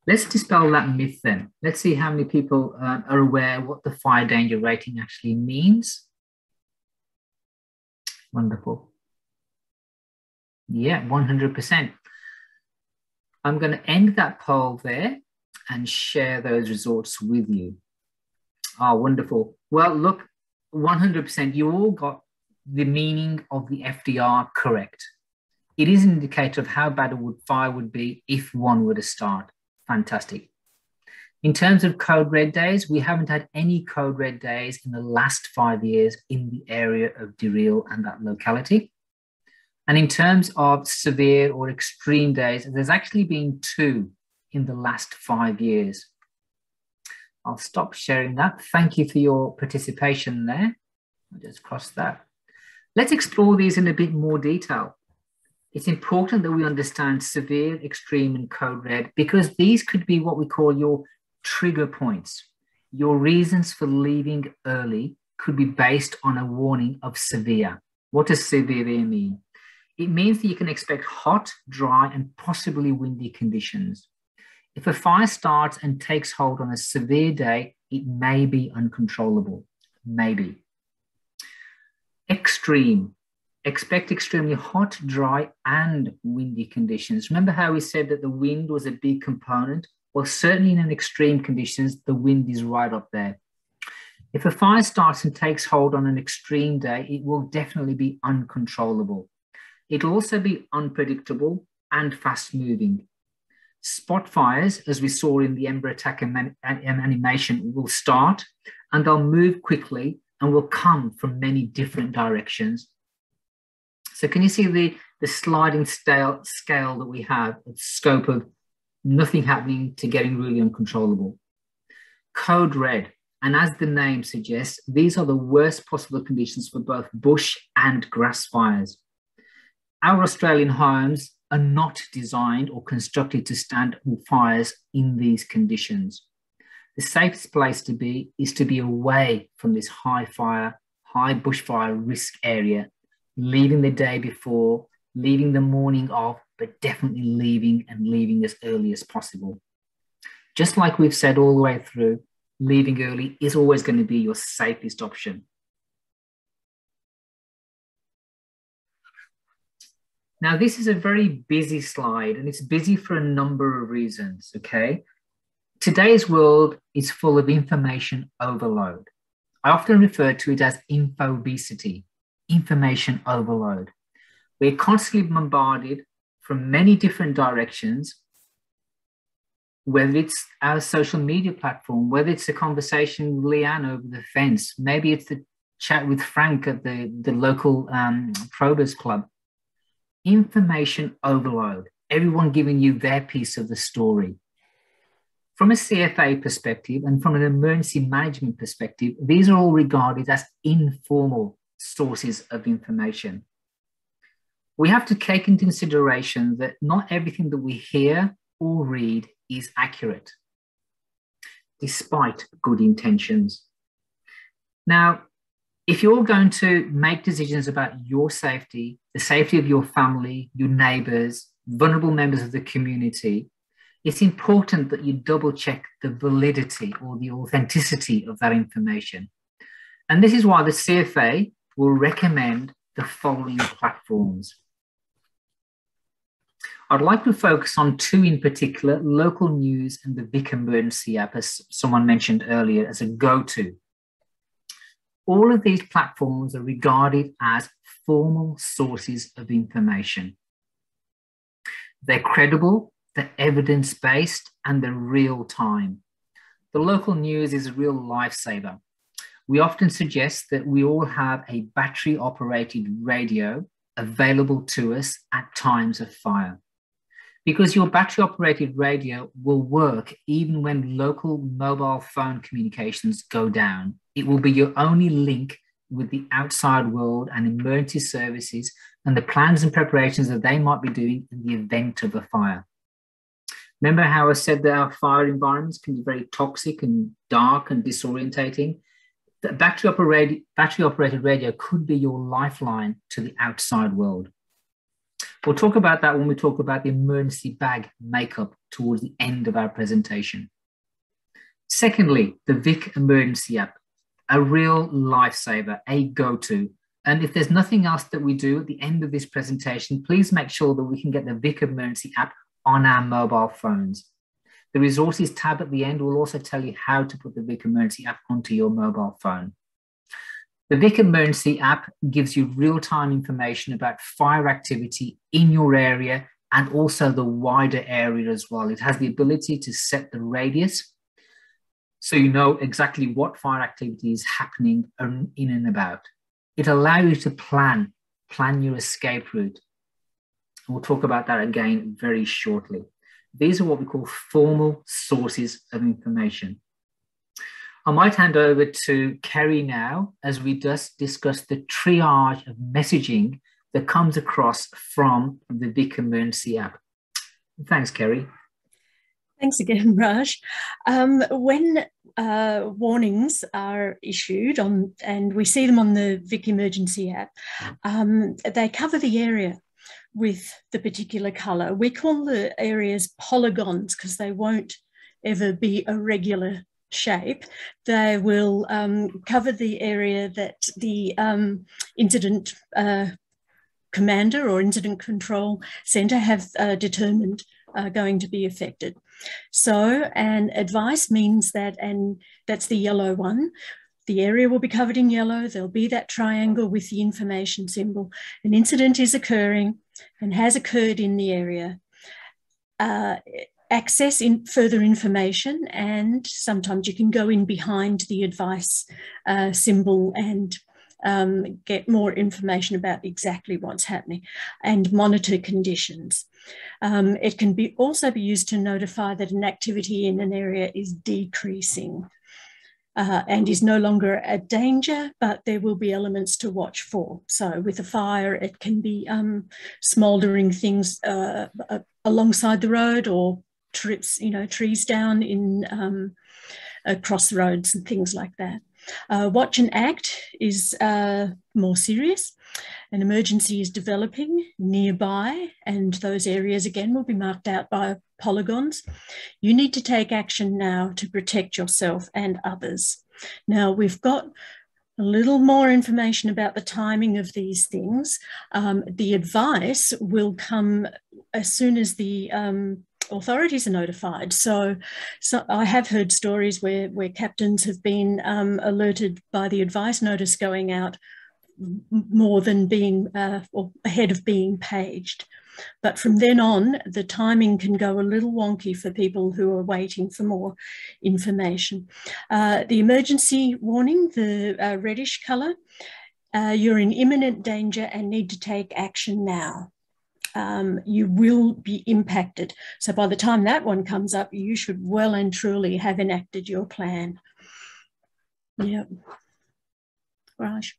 Let's dispel that myth then. Let's see how many people are aware what the fire danger rating actually means. Wonderful. Yeah, 100%. I'm going to end that poll there and share those results with you. Oh, wonderful. Well, look, 100%, you all got the meaning of the FDR correct. It is an indicator of how bad a fire would be if one were to start. Fantastic. In terms of code red days, we haven't had any code red days in the last 5 years in the area of Dereel and that locality. And in terms of severe or extreme days, there's actually been 2 in the last 5 years. I'll stop sharing that. Thank you for your participation there. I'll just cross that. Let's explore these in a bit more detail. It's important that we understand severe, extreme, and code red, because these could be what we call your trigger points. Your reasons for leaving early could be based on a warning of severe. What does severe mean? It means that you can expect hot, dry, and possibly windy conditions. If a fire starts and takes hold on a severe day, it may be uncontrollable. Maybe. Extreme. Expect extremely hot, dry, and windy conditions. Remember how we said that the wind was a big component? Well, certainly in an extreme conditions, the wind is right up there. If a fire starts and takes hold on an extreme day, it will definitely be uncontrollable. It'll also be unpredictable and fast moving. Spot fires, as we saw in the Ember Attack animation, will start and they'll move quickly and will come from many different directions. So can you see the sliding scale that we have, the scope of nothing happening to getting really uncontrollable? Code red, and as the name suggests, these are the worst possible conditions for both bush and grass fires. Our Australian homes are not designed or constructed to stand fires in these conditions. The safest place to be is to be away from this high bushfire risk area, leaving the day before, leaving the morning of, but definitely leaving as early as possible. Just like we've said all the way through, leaving early is always going to be your safest option. Now, this is a very busy slide, and it's busy for a number of reasons, okay? Today's world is full of information overload. I often refer to it as infobesity, information overload. We're constantly bombarded from many different directions, whether it's our social media platform, whether it's a conversation with Leanne over the fence, maybe it's the chat with Frank at the local probers club. Information overload, everyone giving you their piece of the story. From a CFA perspective and from an emergency management perspective, these are all regarded as informal sources of information. We have to take into consideration that not everything that we hear or read is accurate, despite good intentions. Now, if you're going to make decisions about your safety, the safety of your family, your neighbors, vulnerable members of the community, it's important that you double check the validity or the authenticity of that information. And this is why the CFA will recommend the following platforms. I'd like to focus on two in particular, local news and the Vic Emergency App, as someone mentioned earlier, as a go-to. All of these platforms are regarded as formal sources of information. They're credible, they're evidence-based, and they're real-time. The local news is a real lifesaver. We often suggest that we all have a battery-operated radio available to us at times of fire, because your battery-operated radio will work even when local mobile phone communications go down. It will be your only link with the outside world and emergency services and the plans and preparations that they might be doing in the event of a fire. Remember how I said that our fire environments can be very toxic and dark and disorientating? The battery-operated radio could be your lifeline to the outside world. We'll talk about that when we talk about the emergency bag makeup towards the end of our presentation. Secondly, the Vic Emergency App, a real lifesaver, a go-to. And if there's nothing else that we do at the end of this presentation, please make sure that we can get the Vic Emergency App on our mobile phones. The resources tab at the end will also tell you how to put the Vic Emergency App onto your mobile phone. The Vic Emergency App gives you real-time information about fire activity in your area and also the wider area as well. It has the ability to set the radius so you know exactly what fire activity is happening in and about. It allows you to plan your escape route. We'll talk about that again very shortly. These are what we call formal sources of information. I might hand over to Kerry now as we just discuss the triage of messaging that comes across from the Vic Emergency App? Thanks, Kerry. Thanks again, Raj. When warnings are issued and we see them on the Vic Emergency App, they cover the area with the particular colour. We call the areas polygons because they won't ever be a regular shape. They will cover the area that the incident commander or incident control centre have determined are going to be affected. So an advice means that, and that's the yellow one, the area will be covered in yellow. There'll be that triangle with the information symbol. An incident is occurring and has occurred in the area. Access further information, and sometimes you can go in behind the advice symbol and get more information about exactly what's happening and monitor conditions. It can also be used to notify that an activity in an area is decreasing and is no longer a danger, but there will be elements to watch for. So with a fire, it can be smouldering things alongside the road, or trips, trees down in across the roads and things like that. Watch and act is more serious. An emergency is developing nearby, and those areas again will be marked out by polygons. You need to take action now to protect yourself and others. Now we've got a little more information about the timing of these things. The advice will come as soon as the authorities are notified. So I have heard stories where captains have been alerted by the advice notice going out more than being or ahead of being paged. But from then on, the timing can go a little wonky for people who are waiting for more information. The emergency warning, the reddish colour, you're in imminent danger and need to take action now. You will be impacted. So by the time that one comes up, you should well and truly have enacted your plan. Yep. Raj.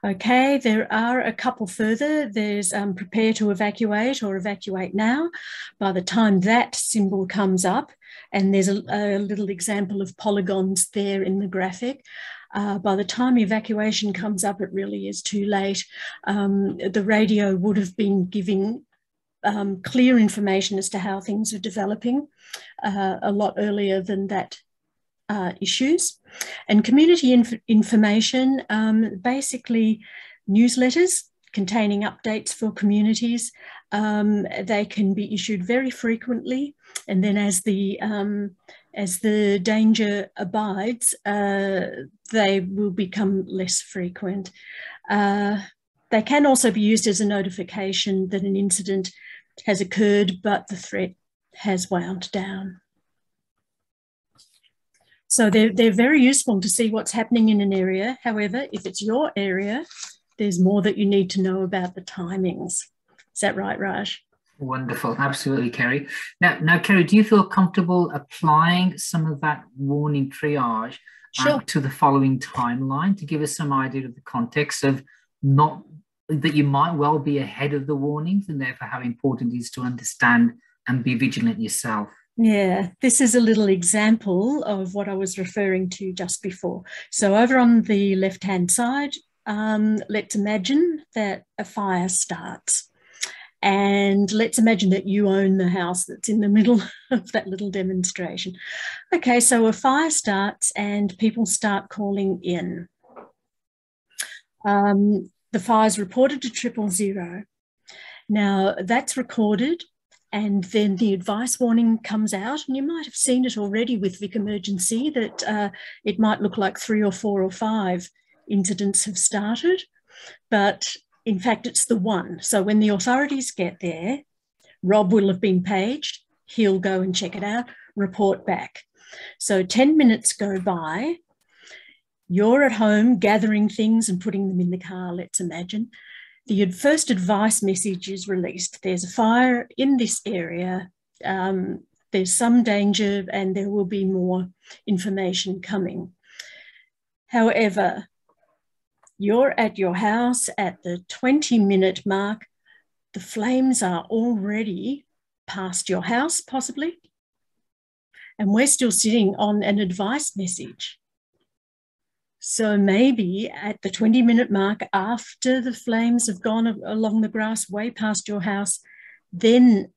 Okay, there are a couple further. There's prepare to evacuate or evacuate now. By the time that symbol comes up, and there's a little example of polygons there in the graphic, by the time evacuation comes up, it really is too late. The radio would have been giving clear information as to how things are developing a lot earlier than that issues. And community information, basically newsletters containing updates for communities. They can be issued very frequently, and then as the danger abides, they will become less frequent. They can also be used as a notification that an incident has occurred, but the threat has wound down. So they're very useful to see what's happening in an area. However, if it's your area, there's more that you need to know about the timings. Is that right, Raj? Wonderful. Absolutely, Kerry. Now, Kerry, do you feel comfortable applying some of that warning triage to the following timeline to give us some idea of the context of that you might well be ahead of the warnings, and therefore how important it is to understand and be vigilant yourself? Yeah, this is a little example of what I was referring to just before. So over on the left-hand side, let's imagine that a fire starts. And let's imagine that you own the house that's in the middle of that little demonstration. Okay, so a fire starts and people start calling in. The fire's reported to 000. Now, that's recorded, and then the advice warning comes out, and you might have seen it already with Vic Emergency that it might look like 3 or 4 or 5 incidents have started, but in fact, it's the one. So when the authorities get there, Rob will have been paged. He'll go and check it out, report back. So 10 minutes go by. You're at home gathering things and putting them in the car, let's imagine. The first advice message is released. There's a fire in this area. There's some danger and there will be more information coming. However, You're at your house at the 20-minute mark. The flames are already past your house, possibly. And we're still sitting on an advice message. So maybe at the 20-minute mark, after the flames have gone along the grass way past your house, then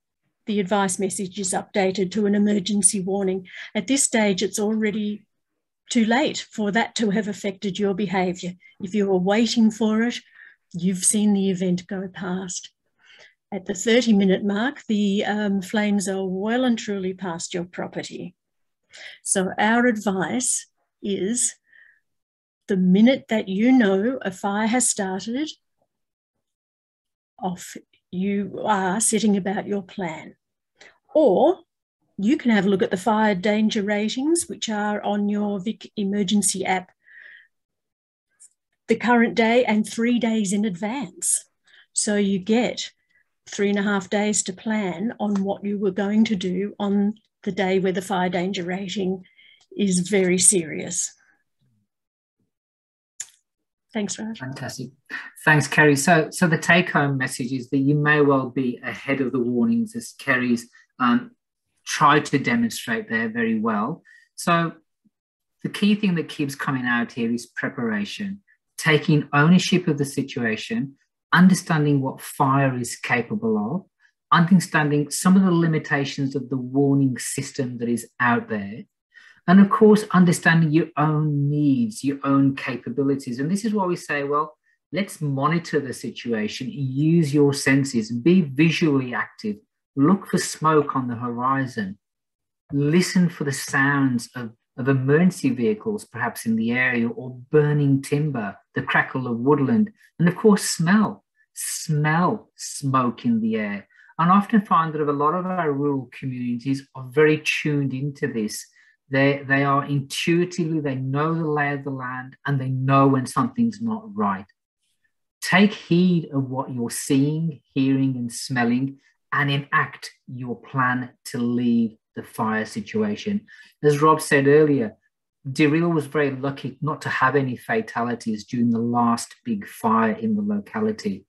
the advice message is updated to an emergency warning. At this stage, it's already too late for that to have affected your behaviour. If you were waiting for it, you've seen the event go past. At the 30-minute mark, the flames are well and truly past your property. So our advice is, the minute that you know a fire has started, off you are setting about your plan. Or you can have a look at the fire danger ratings, which are on your Vic Emergency App, the current day and 3 days in advance. So you get 3.5 days to plan on what you were going to do on the day where the fire danger rating is very serious. Thanks, Raj. Fantastic. Thanks, Kerry. So the take-home message is that you may well be ahead of the warnings, as Kerry's tried to demonstrate there very well. So the key thing that keeps coming out here is preparation, taking ownership of the situation, understanding what fire is capable of, understanding some of the limitations of the warning system that is out there, and of course, understanding your own needs, your own capabilities. And this is why we say, well, let's monitor the situation, use your senses, be visually active, look for smoke on the horizon, listen for the sounds of emergency vehicles, perhaps in the area, or burning timber, the crackle of woodland, and of course, smell smoke in the air. And I often find that a lot of our rural communities are very tuned into this. They are intuitively, they know the lay of the land, and they know when something's not right. Take heed of what you're seeing, hearing, and smelling, and enact your plan to leave the fire situation. As Rob said earlier, Dereel was very lucky not to have any fatalities during the last big fire in the locality.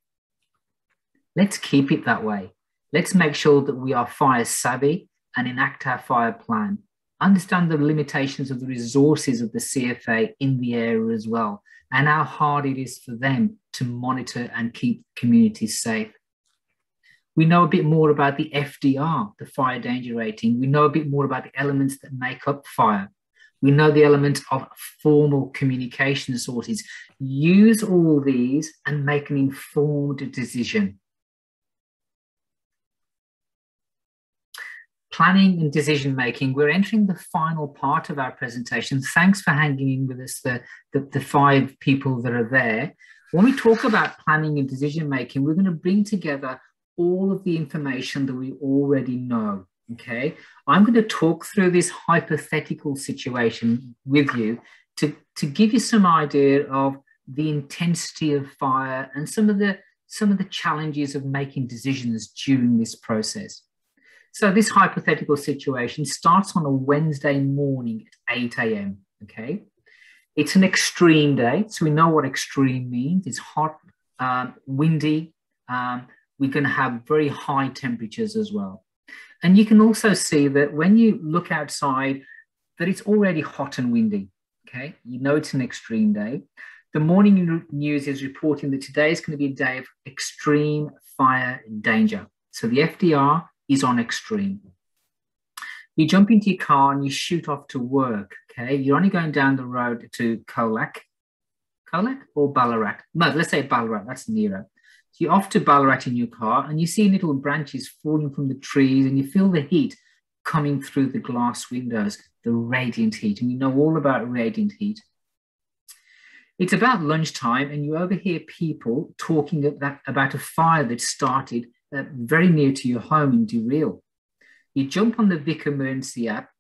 Let's keep it that way. Let's make sure that we are fire savvy and enact our fire plan. Understand the limitations of the resources of the CFA in the area as well, and how hard it is for them to monitor and keep communities safe. We know a bit more about the FDR, the fire danger rating. We know a bit more about the elements that make up fire. We know the elements of formal communication sources. Use all these and make an informed decision. Planning and decision-making, we're entering the final part of our presentation. Thanks for hanging in with us, the 5 people that are there. When we talk about planning and decision-making, we're going to bring together all of the information that we already know, okay? I'm going to talk through this hypothetical situation with you to give you some idea of the intensity of fire and some of the challenges of making decisions during this process. So this hypothetical situation starts on a Wednesday morning at 8 a.m., okay? It's an extreme day, so we know what extreme means. It's hot, windy. We're going to have very high temperatures as well. And you can also see that when you look outside, that it's already hot and windy, okay? You know it's an extreme day. The morning news is reporting that today is going to be a day of extreme fire danger. So the FDR is on extreme. You jump into your car and you shoot off to work, okay? You're only going down the road to Colac or Ballarat? No, let's say Ballarat, that's nearer. So you're off to Ballarat in your car and you see little branches falling from the trees and you feel the heat coming through the glass windows, the radiant heat, and you know all about radiant heat. It's about lunchtime and you overhear people talking about a fire that started very near to your home in Dereel. You jump on the Vic Emergency App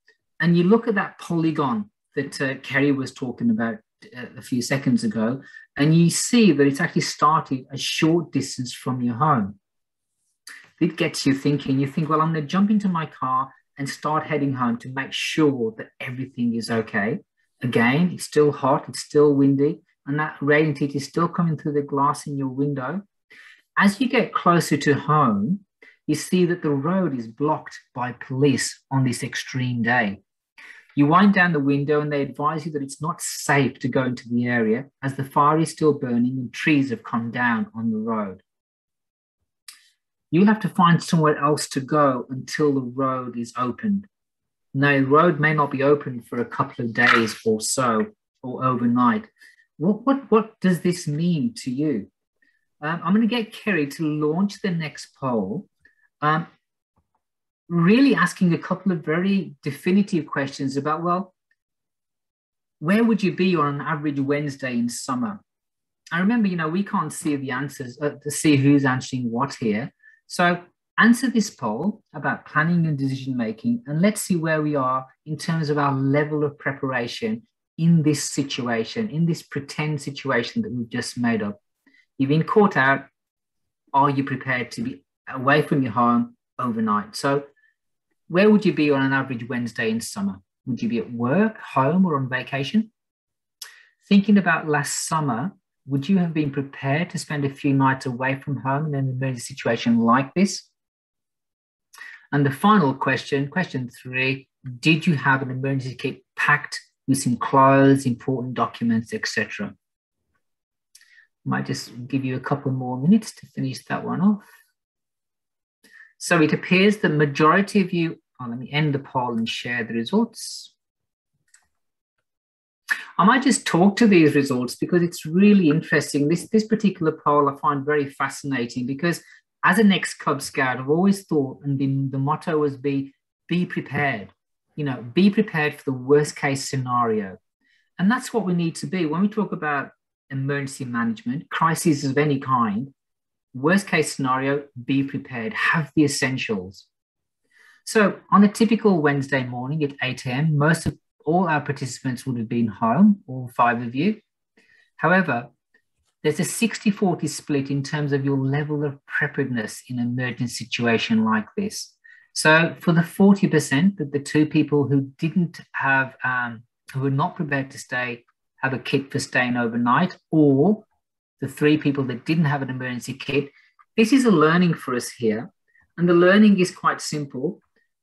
and you look at that polygon that Kerry was talking about a few seconds ago, and you see that it's actually started a short distance from your home. It gets you thinking, you think, well, I'm going to jump into my car and start heading home to make sure that everything is okay. Again, it's still hot, it's still windy, and that radiant heat is still coming through the glass in your window. As you get closer to home, you see that the road is blocked by police on this extreme day. You wind down the window and they advise you that it's not safe to go into the area as the fire is still burning and trees have come down on the road. You'll have to find somewhere else to go until the road is opened. Now, the road may not be open for a couple of days or so, or overnight. What does this mean to you? I'm going to get Kerry to launch the next poll, really asking a couple of very definitive questions about, well, where would you be on an average Wednesday in summer? I remember, we can't see the answers to see who's answering what here. So answer this poll about planning and decision making, and let's see where we are in terms of our level of preparation in this situation, in this pretend situation that we've just made up. You've been caught out. Are you prepared to be away from your home overnight? So where would you be on an average Wednesday in summer? Would you be at work, home, or on vacation? Thinking about last summer, would you have been prepared to spend a few nights away from home in an emergency situation like this? And the final question, question 3, did you have an emergency kit packed with some clothes, important documents, etc.? Might just give you a couple more minutes to finish that one off. So it appears the majority of you, let me end the poll and share the results. I might just talk to these results because it's really interesting. This particular poll I find very fascinating because as an ex-Cub Scout, I've always thought, and the motto was be prepared. Be prepared for the worst case scenario. And that's what we need to be. When we talk about emergency management, crises of any kind, worst case scenario, be prepared, have the essentials. So on a typical Wednesday morning at 8 a.m., all our participants would have been home, all 5 of you. However, there's a 60-40 split in terms of your level of preparedness in an emergency situation like this. So for the 40%, that the 2 people who didn't have, who were not prepared to have a kit for staying overnight, or the 3 people that didn't have an emergency kit, this is a learning for us here. And the learning is quite simple.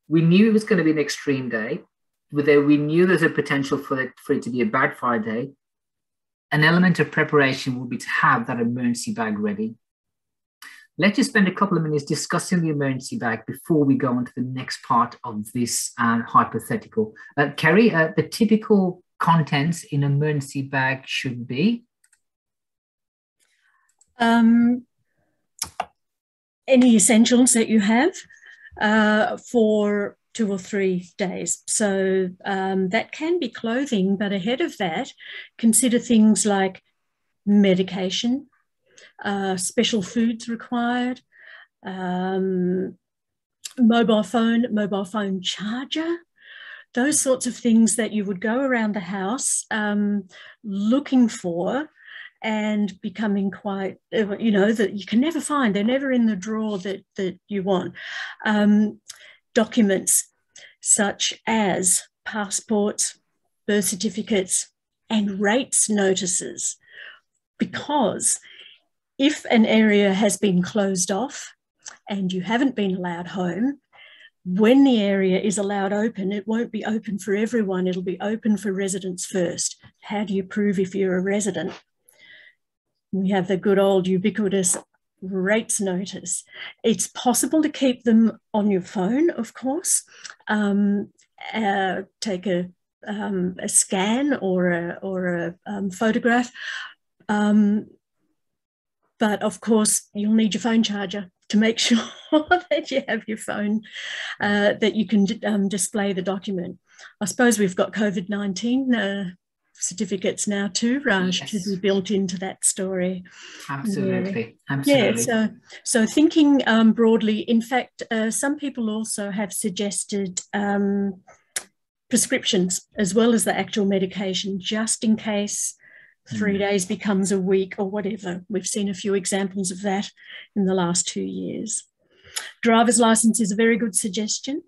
We knew it was going to be an extreme day. We knew there's a potential for it to be a bad fire day. An element of preparation will be to have that emergency bag ready. Let's just spend a couple of minutes discussing the emergency bag before we go on to the next part of this hypothetical. Kerry, the typical contents in an emergency bag should be? Any essentials that you have for 2 or 3 days. So that can be clothing, but ahead of that, consider things like medication, special foods required, mobile phone charger, those sorts of things that you would go around the house looking for and becoming quite, that you can never find. They're never in the drawer that you want. Documents such as passports, birth certificates, and rates notices, because if an area has been closed off and you haven't been allowed home, when the area is allowed open, it won't be open for everyone. It'll be open for residents first. How do you prove if you're a resident? We have the good old ubiquitous rates notice. It's possible to keep them on your phone, of course. Take a scan or a photograph. But of course, you'll need your phone charger to make sure that you have your phone, that you can display the document. I suppose we've got COVID-19 certificates now too, Raj, yes, to be built into that story. Absolutely, yeah. absolutely. Yeah, so thinking broadly, in fact, some people also have suggested prescriptions as well as the actual medication, just in case 3 days becomes a week or whatever. We've seen a few examples of that in the last 2 years. Driver's license is a very good suggestion.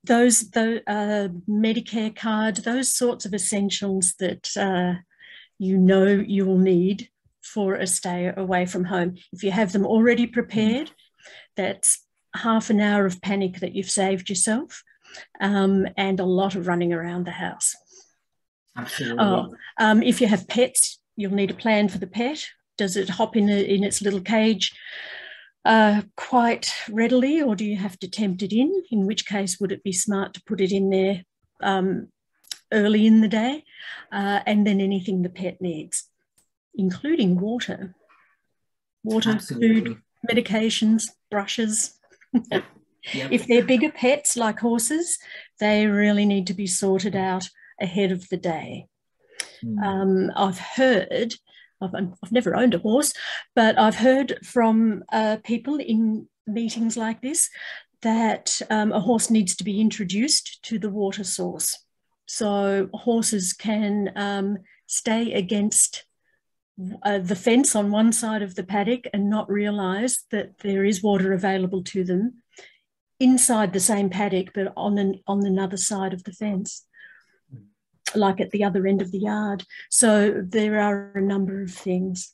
those the Medicare card, those sorts of essentials that you know you will need for a stay away from home. If you have them already prepared, that's half an hour of panic that you've saved yourself, and a lot of running around the house. Absolutely. If you have pets, you'll need a plan for the pet. Does it hop in its little cage quite readily, or do you have to tempt it in? In which case, would it be smart to put it in there early in the day? And then anything the pet needs, including water, Absolutely. food, medications, brushes. Yep. If they're bigger pets like horses, they really need to be sorted out ahead of the day. I've heard, I've never owned a horse, but I've heard from people in meetings like this that a horse needs to be introduced to the water source. So horses can stay against the fence on one side of the paddock and not realise that there is water available to them inside the same paddock, but on another side of the fence, like at the other end of the yard. So there are a number of things.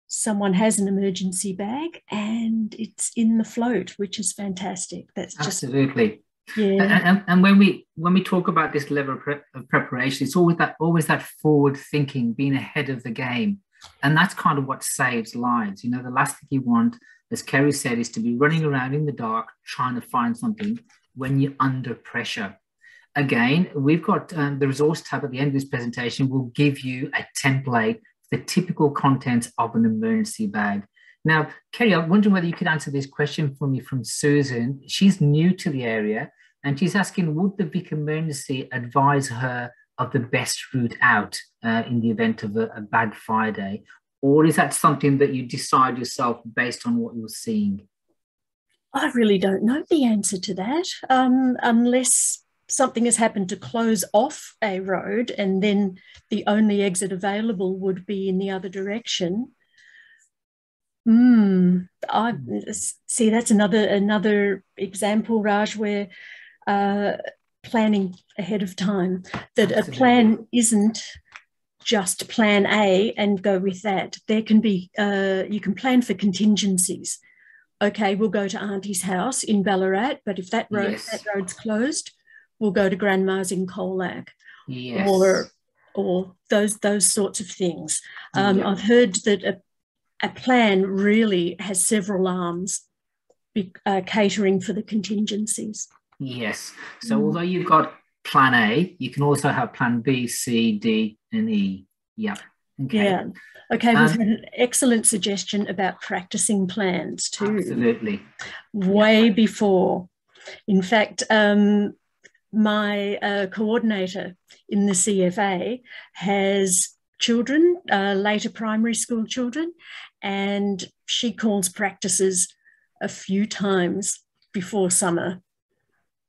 Someone has an emergency bag and it's in the float, which is fantastic. That's just absolutely. Yeah. And when we talk about this level of preparation, it's always that forward thinking, being ahead of the game. And that's kind of what saves lives. You know, the last thing you want, as Kerry said, is to be running around in the dark trying to find something when you're under pressure. Again, we've got the resource tab at the end of this presentation will give you a template, the typical contents of an emergency bag. Now, Kerry, I'm wondering whether you could answer this question for me from Susan. She's new to the area and she's asking, would the Vic Emergency advise her of the best route out in the event of a bad fire day? Or is that something that you decide yourself based on what you're seeing? I really don't know the answer to that, unless something has happened to close off a road and then the only exit available would be in the other direction. I see that's another example, Raj, where planning ahead of time, that Absolutely. A plan isn't just plan A and go with that. There can be, you can plan for contingencies. Okay, we'll go to Auntie's house in Ballarat, but if that road's closed, we'll go to Grandma's in Colac. Yes. Or those sorts of things. I've heard that a plan really has several arms catering for the contingencies. Yes. So although you've got plan A, you can also have plan B, C, D, and E. Yeah. Okay. Yeah. Okay, we've had an excellent suggestion about practicing plans too. Absolutely. Way before. In fact, my coordinator in the CFA has children, later primary school children, and she calls practices a few times before summer.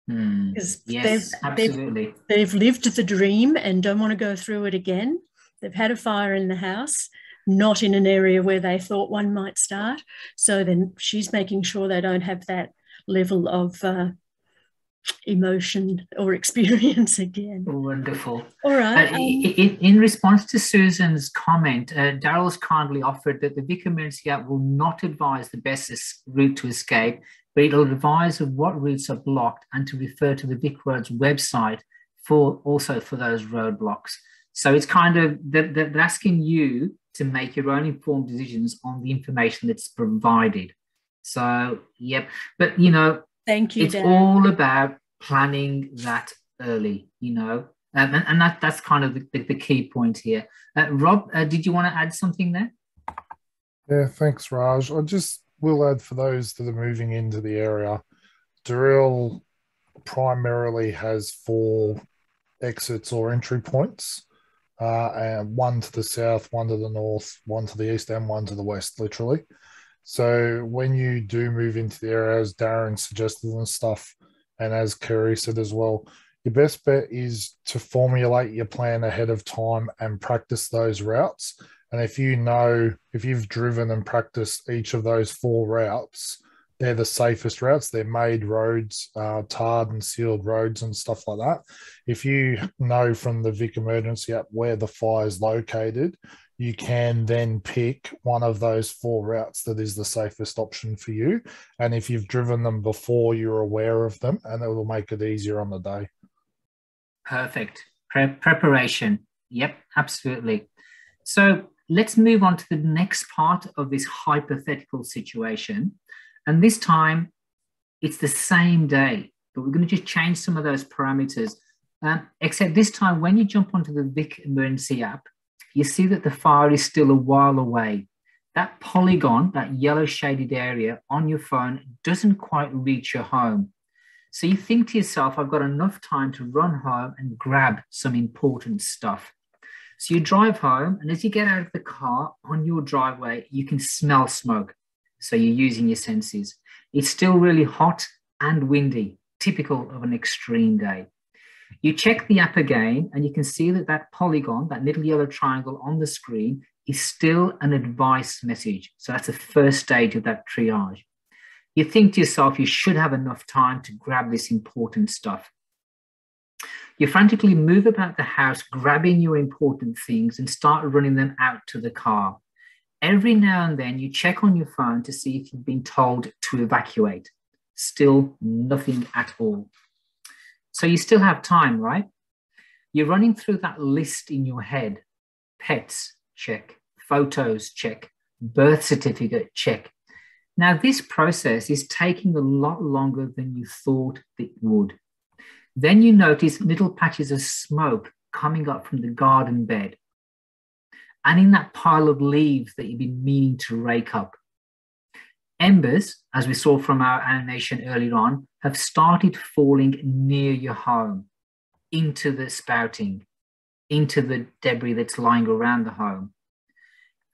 Because yes, absolutely. They've lived the dream and don't want to go through it again. They've had a fire in the house, not in an area where they thought one might start. So then she's making sure they don't have that level of emotion or experience again. Wonderful. All right. In response to Susan's comment, Daryl's kindly offered that the Vic Emergency App will not advise the best route to escape, but it'll advise of what routes are blocked and to refer to the Vic Roads website for those roadblocks. So it's kind of, they're asking you to make your own informed decisions on the information that's provided. So, yep. But, you know, thank you, it's Dan. all about planning that early, you know, and that's kind of the key point here. Rob, did you want to add something there? Yeah, thanks, Raj. I just will add, for those that are moving into the area, Dereel primarily has 4 exits or entry points, and one to the south, one to the north, one to the east, and one to the west, literally. So when you do move into the area, as Darren suggested and stuff, and as Kerry said as well, your best bet is to formulate your plan ahead of time and practice those routes. And if you've driven and practiced each of those 4 routes, they're the safest routes. They're made roads, tarred and sealed roads and stuff like that. If you know from the Vic Emergency App where the fire is located, you can then pick one of those 4 routes that is the safest option for you. And if you've driven them before, you're aware of them, and it will make it easier on the day. Perfect. Preparation. Yep, absolutely. So let's move on to the next part of this hypothetical situation. And this time, it's the same day, but we're going to just change some of those parameters. Except this time, when you jump onto the Vic Emergency App, you see that the fire is still a while away. That polygon, that yellow shaded area on your phone doesn't quite reach your home. So you think to yourself, I've got enough time to run home and grab some important stuff. So you drive home, and as you get out of the car on your driveway, you can smell smoke. So you're using your senses. It's still really hot and windy, typical of an extreme day. You check the app again, and you can see that that polygon, that little yellow triangle on the screen, is still an advice message. So that's the first stage of that triage. You think to yourself, you should have enough time to grab this important stuff. You frantically move about the house, grabbing your important things and start running them out to the car. Every now and then you check on your phone to see if you've been told to evacuate. Still nothing at all. So you still have time, right? You're running through that list in your head. Pets, check. Photos, check. Birth certificate, check. Now this process is taking a lot longer than you thought it would. Then you notice little patches of smoke coming up from the garden bed. And in that pile of leaves that you've been meaning to rake up. Embers, as we saw from our animation earlier on, have started falling near your home, into the spouting, into the debris that's lying around the home.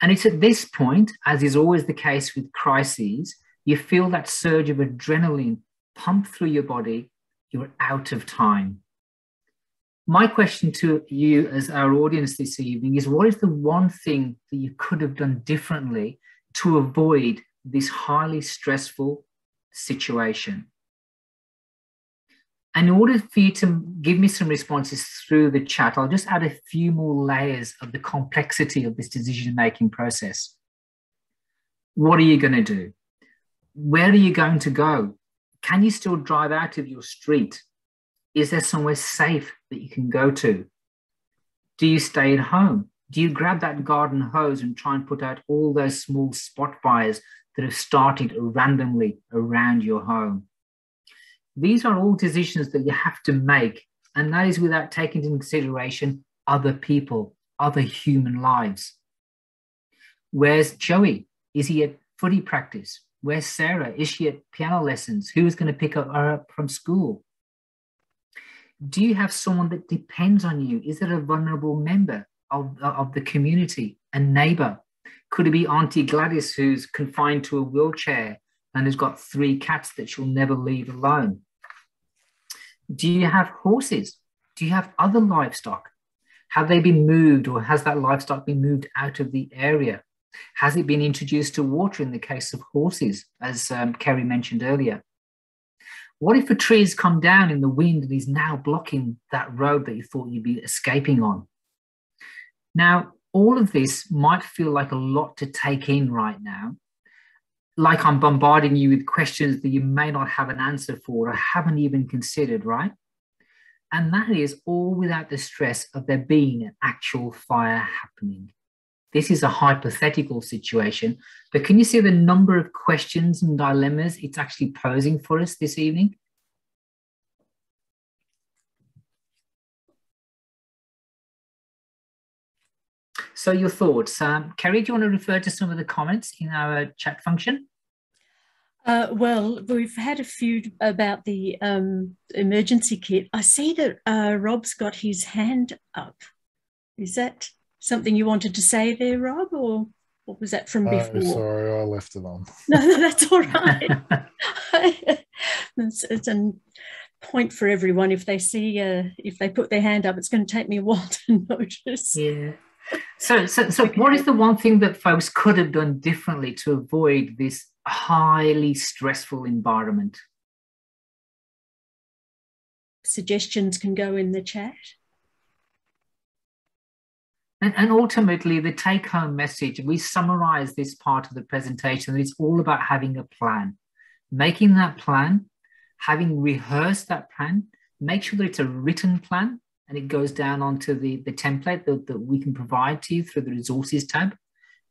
And it's at this point, as is always the case with crises, you feel that surge of adrenaline pump through your body. You're out of time. My question to you as our audience this evening is, what is the one thing that you could have done differently to avoid this highly stressful situation? And in order for you to give me some responses through the chat, I'll just add a few more layers of the complexity of this decision-making process. What are you going to do? Where are you going to go? Can you still drive out of your street? Is there somewhere safe that you can go to? Do you stay at home? Do you grab that garden hose and try and put out all those small spot fires that have started randomly around your home? These are all decisions that you have to make, and that is without taking into consideration other people, other human lives. Where's Joey? Is he at footy practice? Where's Sarah? Is she at piano lessons? Who is going to pick her up from school? Do you have someone that depends on you? Is there a vulnerable member of the community, a neighbor? Could it be Auntie Gladys, who's confined to a wheelchair and has got 3 cats that she'll never leave alone? Do you have horses? Do you have other livestock? Have they been moved, or has that livestock been moved out of the area? Has it been introduced to water in the case of horses, as Kerry mentioned earlier? What if a tree has come down in the wind and is now blocking that road that you thought you'd be escaping on? Now, all of this might feel like a lot to take in right now, like I'm bombarding you with questions that you may not have an answer for or haven't even considered, right? And that is all without the stress of there being an actual fire happening. This is a hypothetical situation, but can you see the number of questions and dilemmas it's actually posing for us this evening? So your thoughts. Kerry, do you want to refer to some of the comments in our chat function? Well, we've had a few about the emergency kit. I see that Rob's got his hand up. Is that something you wanted to say there, Rob, or what was that from before? Sorry, I left it on. No, that's all right. It's a point for everyone. If they see, if they put their hand up, it's going to take me a while to notice. Yeah. So what is the one thing that folks could have done differently to avoid this highly stressful environment. Suggestions can go in the chat. And ultimately, the take-home message, we summarize this part of the presentation, it's all about having a plan. Making that plan, having rehearsed that plan, make sure that it's a written plan, and it goes down onto the template that we can provide to you through the resources tab.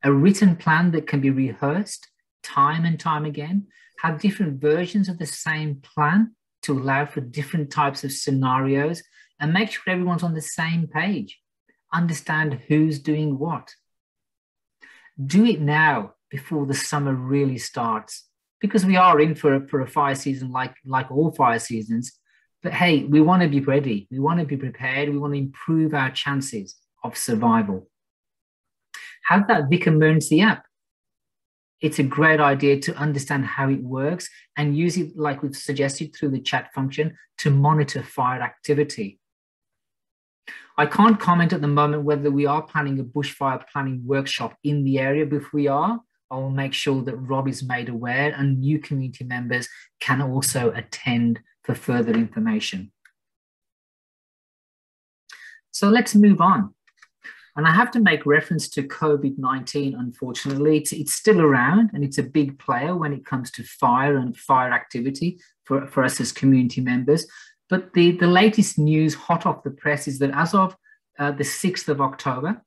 A written plan that can be rehearsed time and time again, have different versions of the same plan to allow for different types of scenarios, and make sure everyone's on the same page. Understand who's doing what. Do it now before the summer really starts, because we are in for a fire season like all fire seasons. But hey, we want to be ready. We want to be prepared. We want to improve our chances of survival. Have that Vic Emergency App. It's a great idea to understand how it works and use it, like we've suggested, through the chat function to monitor fire activity. I can't comment at the moment whether we are planning a bushfire planning workshop in the area, but if we are, I will make sure that Rob is made aware and new community members can also attend for further information. So let's move on. And I have to make reference to COVID-19, unfortunately. It's still around, and it's a big player when it comes to fire and fire activity for us as community members. But the latest news hot off the press is that as of the 6th of October,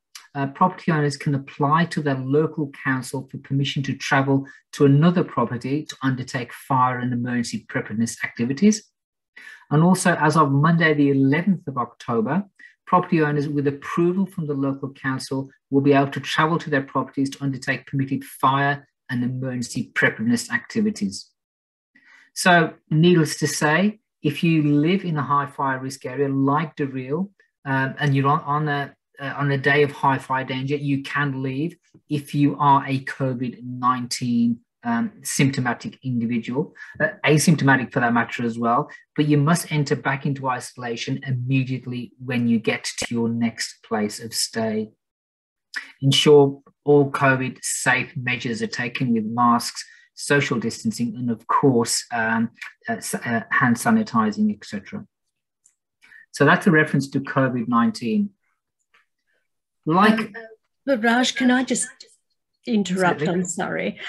property owners can apply to their local council for permission to travel to another property to undertake fire and emergency preparedness activities. And also, as of Monday, the 11th of October, property owners with approval from the local council will be able to travel to their properties to undertake permitted fire and emergency preparedness activities. So, needless to say, if you live in a high fire risk area like Dereel, and you're on a day of high fire danger, you can leave if you are a COVID-19 symptomatic individual, asymptomatic for that matter as well, but you must enter back into isolation immediately when you get to your next place of stay. Ensure all COVID safe measures are taken with masks, social distancing, and of course, hand sanitizing, etc. So that's a reference to COVID-19. But Raj, can I just interrupt? I'm sorry.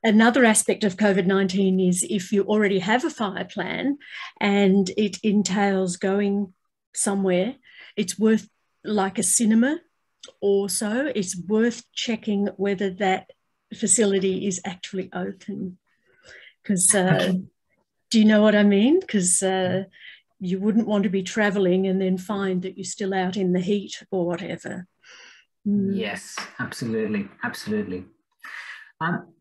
Another aspect of COVID-19 is if you already have a fire plan and it entails going somewhere, it's worth, like a cinema or so, it's worth checking whether that facility is actually open. Because do you know what I mean? Because you wouldn't want to be travelling and then find that you're still out in the heat or whatever. Yes, absolutely, absolutely.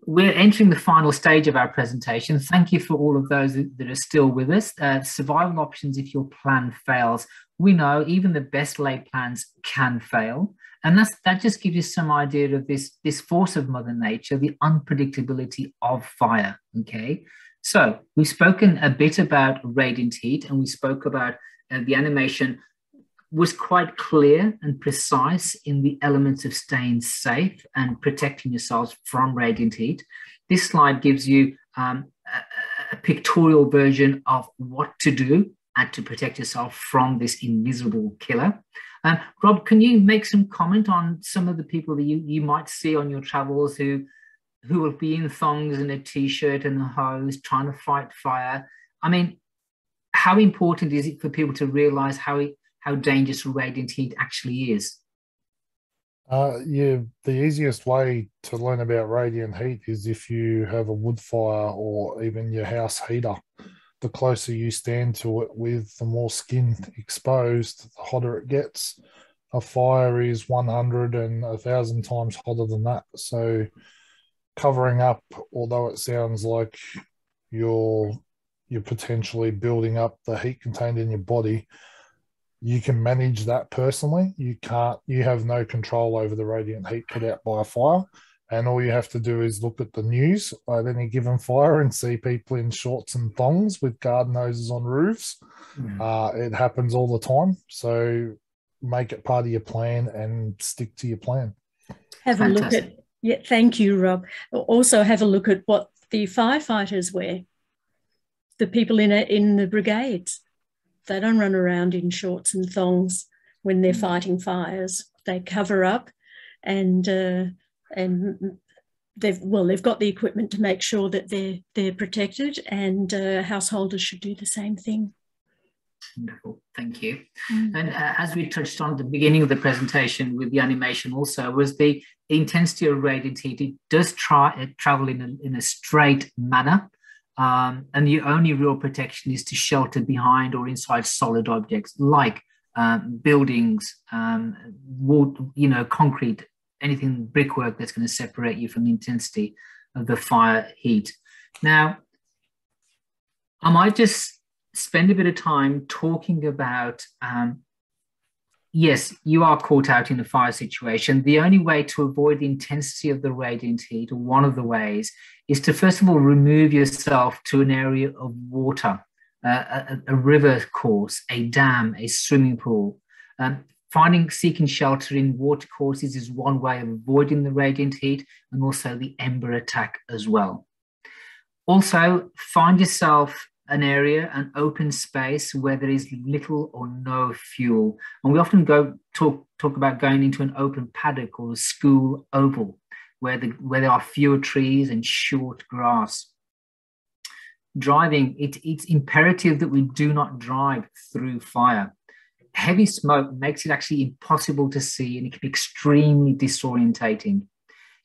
We're entering the final stage of our presentation. Thank you for all of those that are still with us. Survival options if your plan fails. We know even the best laid plans can fail. And that just gives you some idea of this force of Mother Nature, the unpredictability of fire, okay? So we've spoken a bit about radiant heat, and we spoke about the animation was quite clear and precise in the elements of staying safe and protecting yourselves from radiant heat. This slide gives you a pictorial version of what to do and to protect yourself from this invisible killer. Rob, can you make some comment on some of the people that you might see on your travels who will be in thongs and a t-shirt and a hose trying to fight fire? I mean, how important is it for people to realize how dangerous radiant heat actually is? Yeah, the easiest way to learn about radiant heat is if you have a wood fire or even your house heater. The closer you stand to it with, the more skin exposed, the hotter it gets. A fire is 100 and 1,000 times hotter than that. So covering up, although it sounds like you're potentially building up the heat contained in your body, you can manage that personally. You have no control over the radiant heat put out by a fire. And all you have to do is look at the news at any given fire and see people in shorts and thongs with garden hoses on roofs. It happens all the time. So make it part of your plan and stick to your plan. Have a look at Yeah, thank you, Rob. Also have a look at what the firefighters wear. The people in the brigades, they don't run around in shorts and thongs when they're fighting fires. They cover up, and they've got the equipment to make sure that they're protected, and householders should do the same thing. Wonderful, thank you. And as we touched on at the beginning of the presentation with the animation also, was the intensity of radiant heat. It does travel in a straight manner, and the only real protection is to shelter behind or inside solid objects like buildings, wood, concrete, anything, brickwork that's going to separate you from the intensity of the fire heat. Now, I might just spend a bit of time talking about, yes, you are caught out in a fire situation. The only way to avoid the intensity of the radiant heat, or one of the ways, is to first of all remove yourself to an area of water, a river course, a dam, a swimming pool. Seeking shelter in water courses is one way of avoiding the radiant heat, and also the Ember Attack as well. Also, find yourself an area, an open space where there is little or no fuel. And we often talk about going into an open paddock or a school oval where there are fewer trees and short grass. Driving, it's imperative that we do not drive through fire. Heavy smoke makes it actually impossible to see, and it can be extremely disorientating.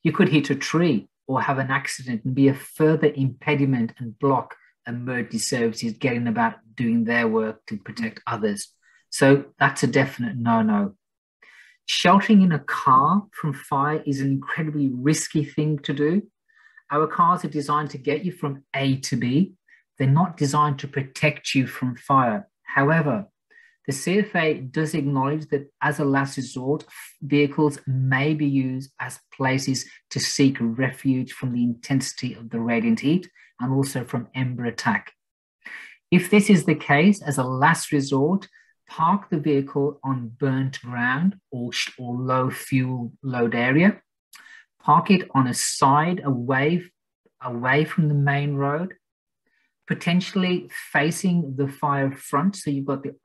You could hit a tree or have an accident and be a further impediment and block emergency services getting about doing their work to protect others. So that's a definite no-no. Sheltering in a car from fire is an incredibly risky thing to do. Our cars are designed to get you from A to B. They're not designed to protect you from fire. However, the CFA does acknowledge that as a last resort, vehicles may be used as places to seek refuge from the intensity of the radiant heat and also from Ember Attack. If this is the case, as a last resort, park the vehicle on burnt ground or low fuel load area. Park it on a side away from the main road, potentially facing the fire front, so you've got the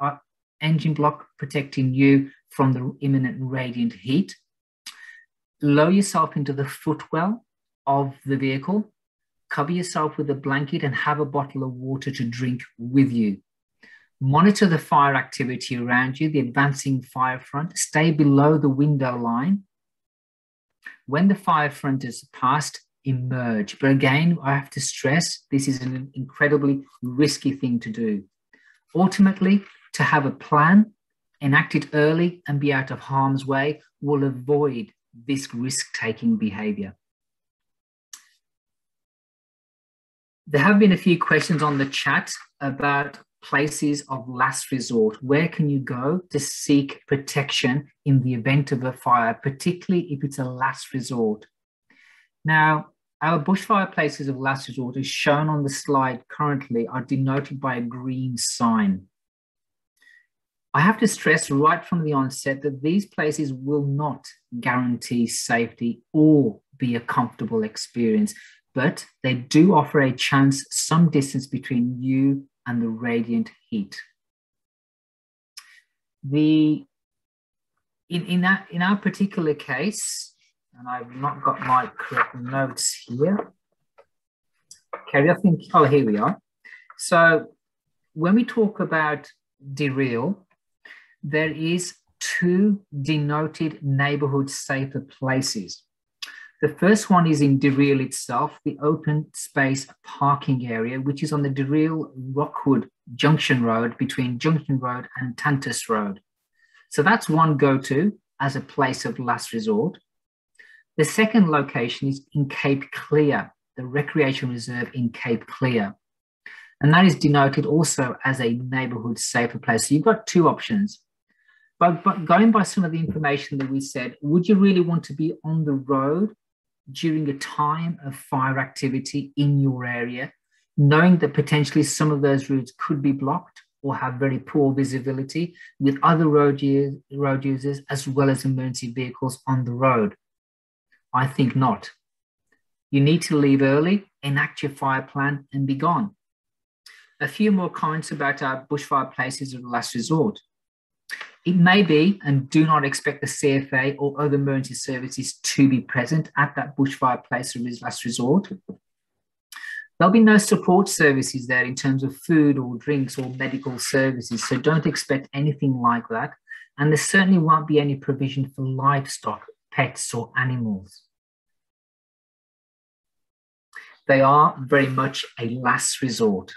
engine block protecting you from the imminent radiant heat. Lower yourself into the footwell of the vehicle. Cover yourself with a blanket and have a bottle of water to drink with you. Monitor the fire activity around you, the advancing fire front. Stay below the window line. When the fire front is passed, emerge. But again, I have to stress, this is an incredibly risky thing to do. Ultimately, to have a plan, enact it early, and be out of harm's way will avoid this risk-taking behavior. There have been a few questions on the chat about places of last resort. Where can you go to seek protection in the event of a fire, particularly if it's a last resort? Now, our bushfire places of last resort, as shown on the slide currently, are denoted by a green sign. I have to stress right from the onset that these places will not guarantee safety or be a comfortable experience, but they do offer a chance some distance between you and the radiant heat. In our particular case, and I've not got my correct notes here. Kerry, I think, oh, here we are. So when we talk about Dereel, there is two denoted neighbourhood safer places. The first one is in Dereel itself, the open space parking area, which is on the Dereel Rockwood Junction Road between Junction Road and Tantus Road. So that's one go-to as a place of last resort. The second location is in Cape Clear, the Recreation Reserve in Cape Clear. And that is denoted also as a neighbourhood safer place. So you've got two options. But going by some of the information that we said, would you really want to be on the road during a time of fire activity in your area, knowing that potentially some of those routes could be blocked or have very poor visibility with other road users as well as emergency vehicles on the road? I think not. You need to leave early, enact your fire plan, and be gone. A few more comments about our bushfire places of last resort. It may be, and do not expect the CFA or other emergency services to be present at that bushfire place of last resort. There'll be no support services there in terms of food or drinks or medical services, so don't expect anything like that. And there certainly won't be any provision for livestock, pets or animals. They are very much a last resort.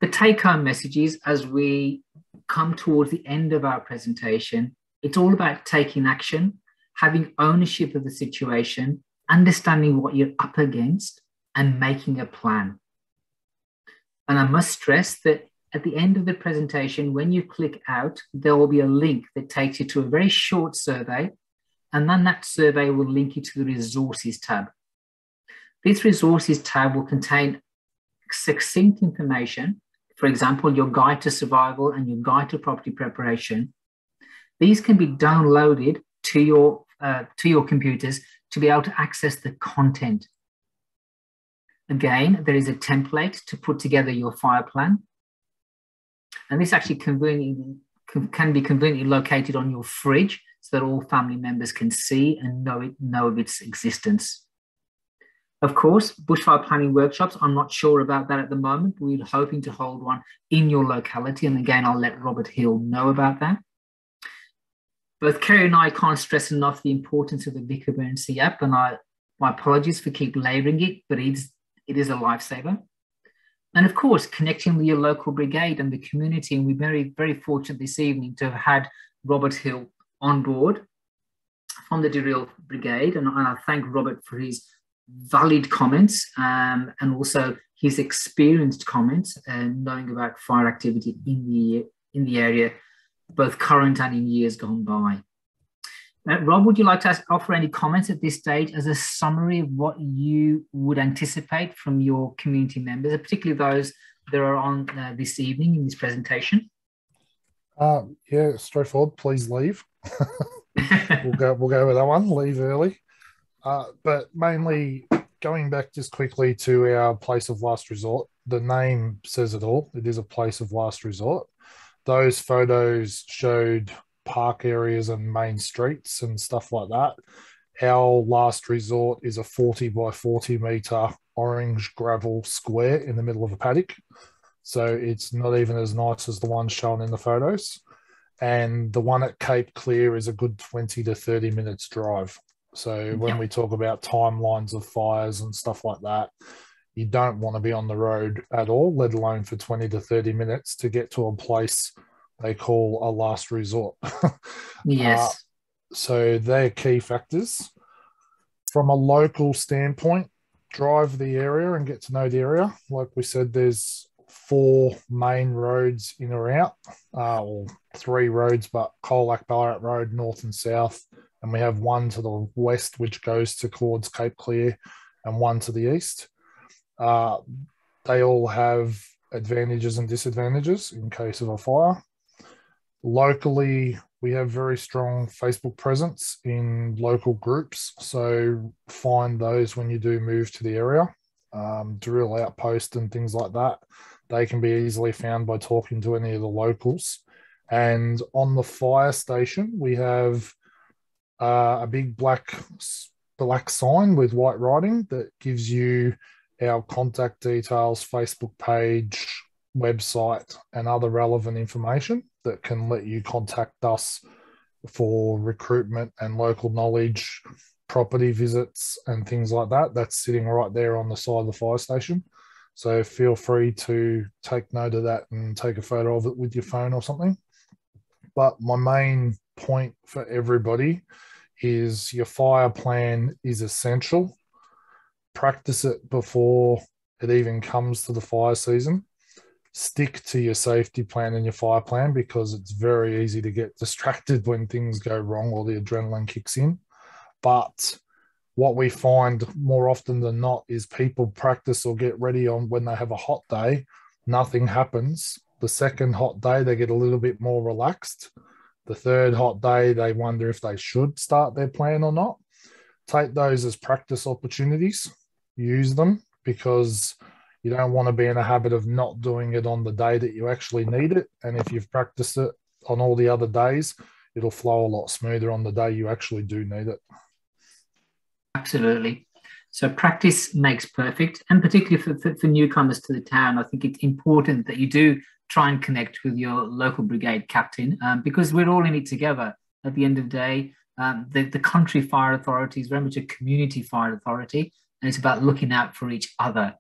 The take-home messages as we come towards the end of our presentation, it's all about taking action, having ownership of the situation, understanding what you're up against, and making a plan. And I must stress that at the end of the presentation, when you click out, there will be a link that takes you to a very short survey, and then that survey will link you to the resources tab. This resources tab will contain succinct information. For example, your guide to survival and your guide to property preparation. These can be downloaded to your computers to be able to access the content. Again, there is a template to put together your fire plan. And this actually can be conveniently located on your fridge so that all family members can see and know of its existence. Of course, bushfire planning workshops, I'm not sure about that at the moment. We're hoping to hold one in your locality. And again, I'll let Robert Hill know about that. Both Kerry and I can't stress enough the importance of the Vic Emergency App. And my apologies for keep labouring it, but it is a lifesaver. And of course, connecting with your local brigade and the community. And we're very, very fortunate this evening to have had Robert Hill on board from the Dereel Brigade. And I thank Robert for his valid comments and also his experienced comments and knowing about fire activity in the area, both current and in years gone by. Rob, would you like to offer any comments at this stage as a summary of what you would anticipate from your community members, particularly those that are on this evening in this presentation? Yeah, straightforward. Please leave. We'll go with that one. Leave early. But mainly going back just quickly to our place of last resort, the name says it all. It is a place of last resort. Those photos showed park areas and main streets and stuff like that. Our last resort is a 40 by 40 metre orange gravel square in the middle of a paddock. So it's not even as nice as the one shown in the photos. And the one at Cape Clear is a good 20 to 30 minutes drive. So when we talk about timelines of fires and stuff like that, you don't want to be on the road at all, let alone for 20 to 30 minutes to get to a place they call a last resort. Yes. So they're key factors. From a local standpoint, drive the area and get to know the area. Like we said, there's 4 main roads in or out, or 3 roads, but Colac Ballarat Road, north and south. And we have one to the west, which goes towards Cape Clear, and one to the east. They all have advantages and disadvantages in case of a fire. Locally, we have very strong Facebook presence in local groups. So find those when you do move to the area. Dereel Outpost and things like that. They can be easily found by talking to any of the locals. And on the fire station, we have a big black sign with white writing that gives you our contact details, Facebook page, website, and other relevant information that can let you contact us for recruitment and local knowledge, property visits, and things like that. That's sitting right there on the side of the fire station. So feel free to take note of that and take a photo of it with your phone or something. But my main point for everybody is your fire plan is essential. Practice it before it even comes to the fire season. Stick to your safety plan and your fire plan, because it's very easy to get distracted when things go wrong or the adrenaline kicks in. But what we find more often than not is people practice or get ready on when they have a hot day, nothing happens. The second hot day, they get a little bit more relaxed. The third hot day, they wonder if they should start their plan or not. Take those as practice opportunities. Use them, because you don't want to be in a habit of not doing it on the day that you actually need it. And if you've practiced it on all the other days, it'll flow a lot smoother on the day you actually do need it. Absolutely. So practice makes perfect, and particularly for newcomers to the town, I think it's important that you do try and connect with your local brigade captain, because we're all in it together. At the end of the day, the country fire authority is very much a community fire authority, and it's about looking out for each other.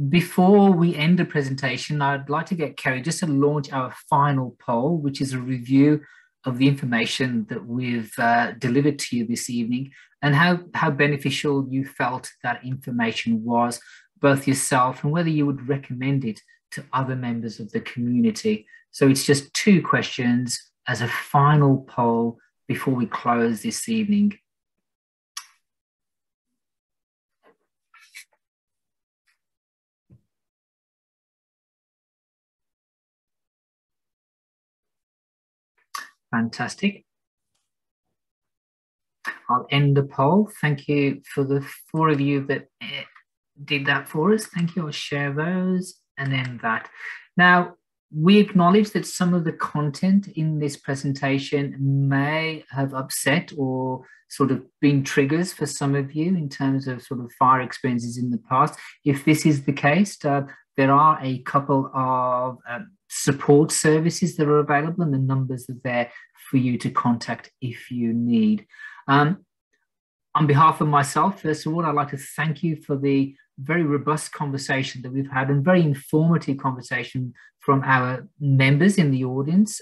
Before we end the presentation, I'd like to get Kerry just to launch our final poll, which is a review of the information that we've delivered to you this evening, and how beneficial you felt that information was, both yourself and whether you would recommend it to other members of the community. So it's just 2 questions as a final poll before we close this evening. Fantastic. I'll end the poll. Thank you for the 4 of you that did that for us. Thank you. I'll share those and then that. Now, we acknowledge that some of the content in this presentation may have upset or sort of been triggers for some of you in terms of sort of fire experiences in the past. If this is the case, there are a couple of support services that are available, and the numbers are there for you to contact if you need. On behalf of myself, first of all, I'd like to thank you for the very robust conversation that we've had, and very informative conversation from our members in the audience,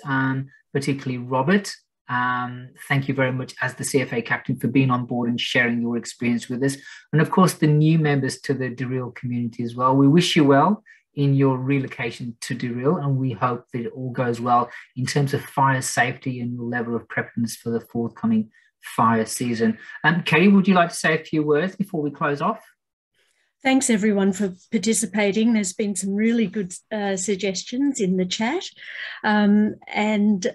particularly Robert. Thank you very much as the CFA captain for being on board and sharing your experience with us. And of course, the new members to the Dereel community as well. We wish you well in your relocation to Dereel, and we hope that it all goes well in terms of fire safety and your level of preparedness for the forthcoming fire season. Kerry, would you like to say a few words before we close off? Thanks everyone for participating. There's been some really good suggestions in the chat, and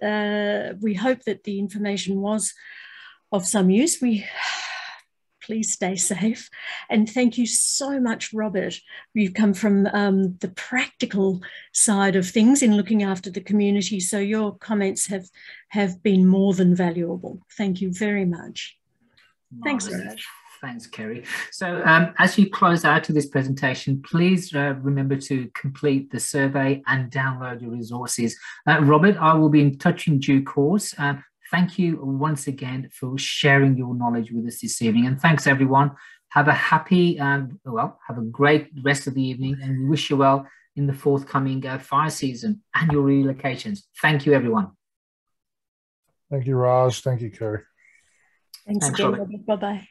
we hope that the information was of some use. Please stay safe, and thank you so much, Robert. You've come from the practical side of things in looking after the community, so your comments have been more than valuable. Thank you very much. Thanks, Raj. Thanks, Kerry. So as you close out to this presentation, please remember to complete the survey and download your resources. Robert, I will be in touch in due course. Thank you once again for sharing your knowledge with us this evening. And thanks, everyone. Have a happy, have a great rest of the evening. And we wish you well in the forthcoming fire season and your relocations. Thank you, everyone. Thank you, Raj. Thank you, Kerry. Thanks again, Robert. Bye-bye.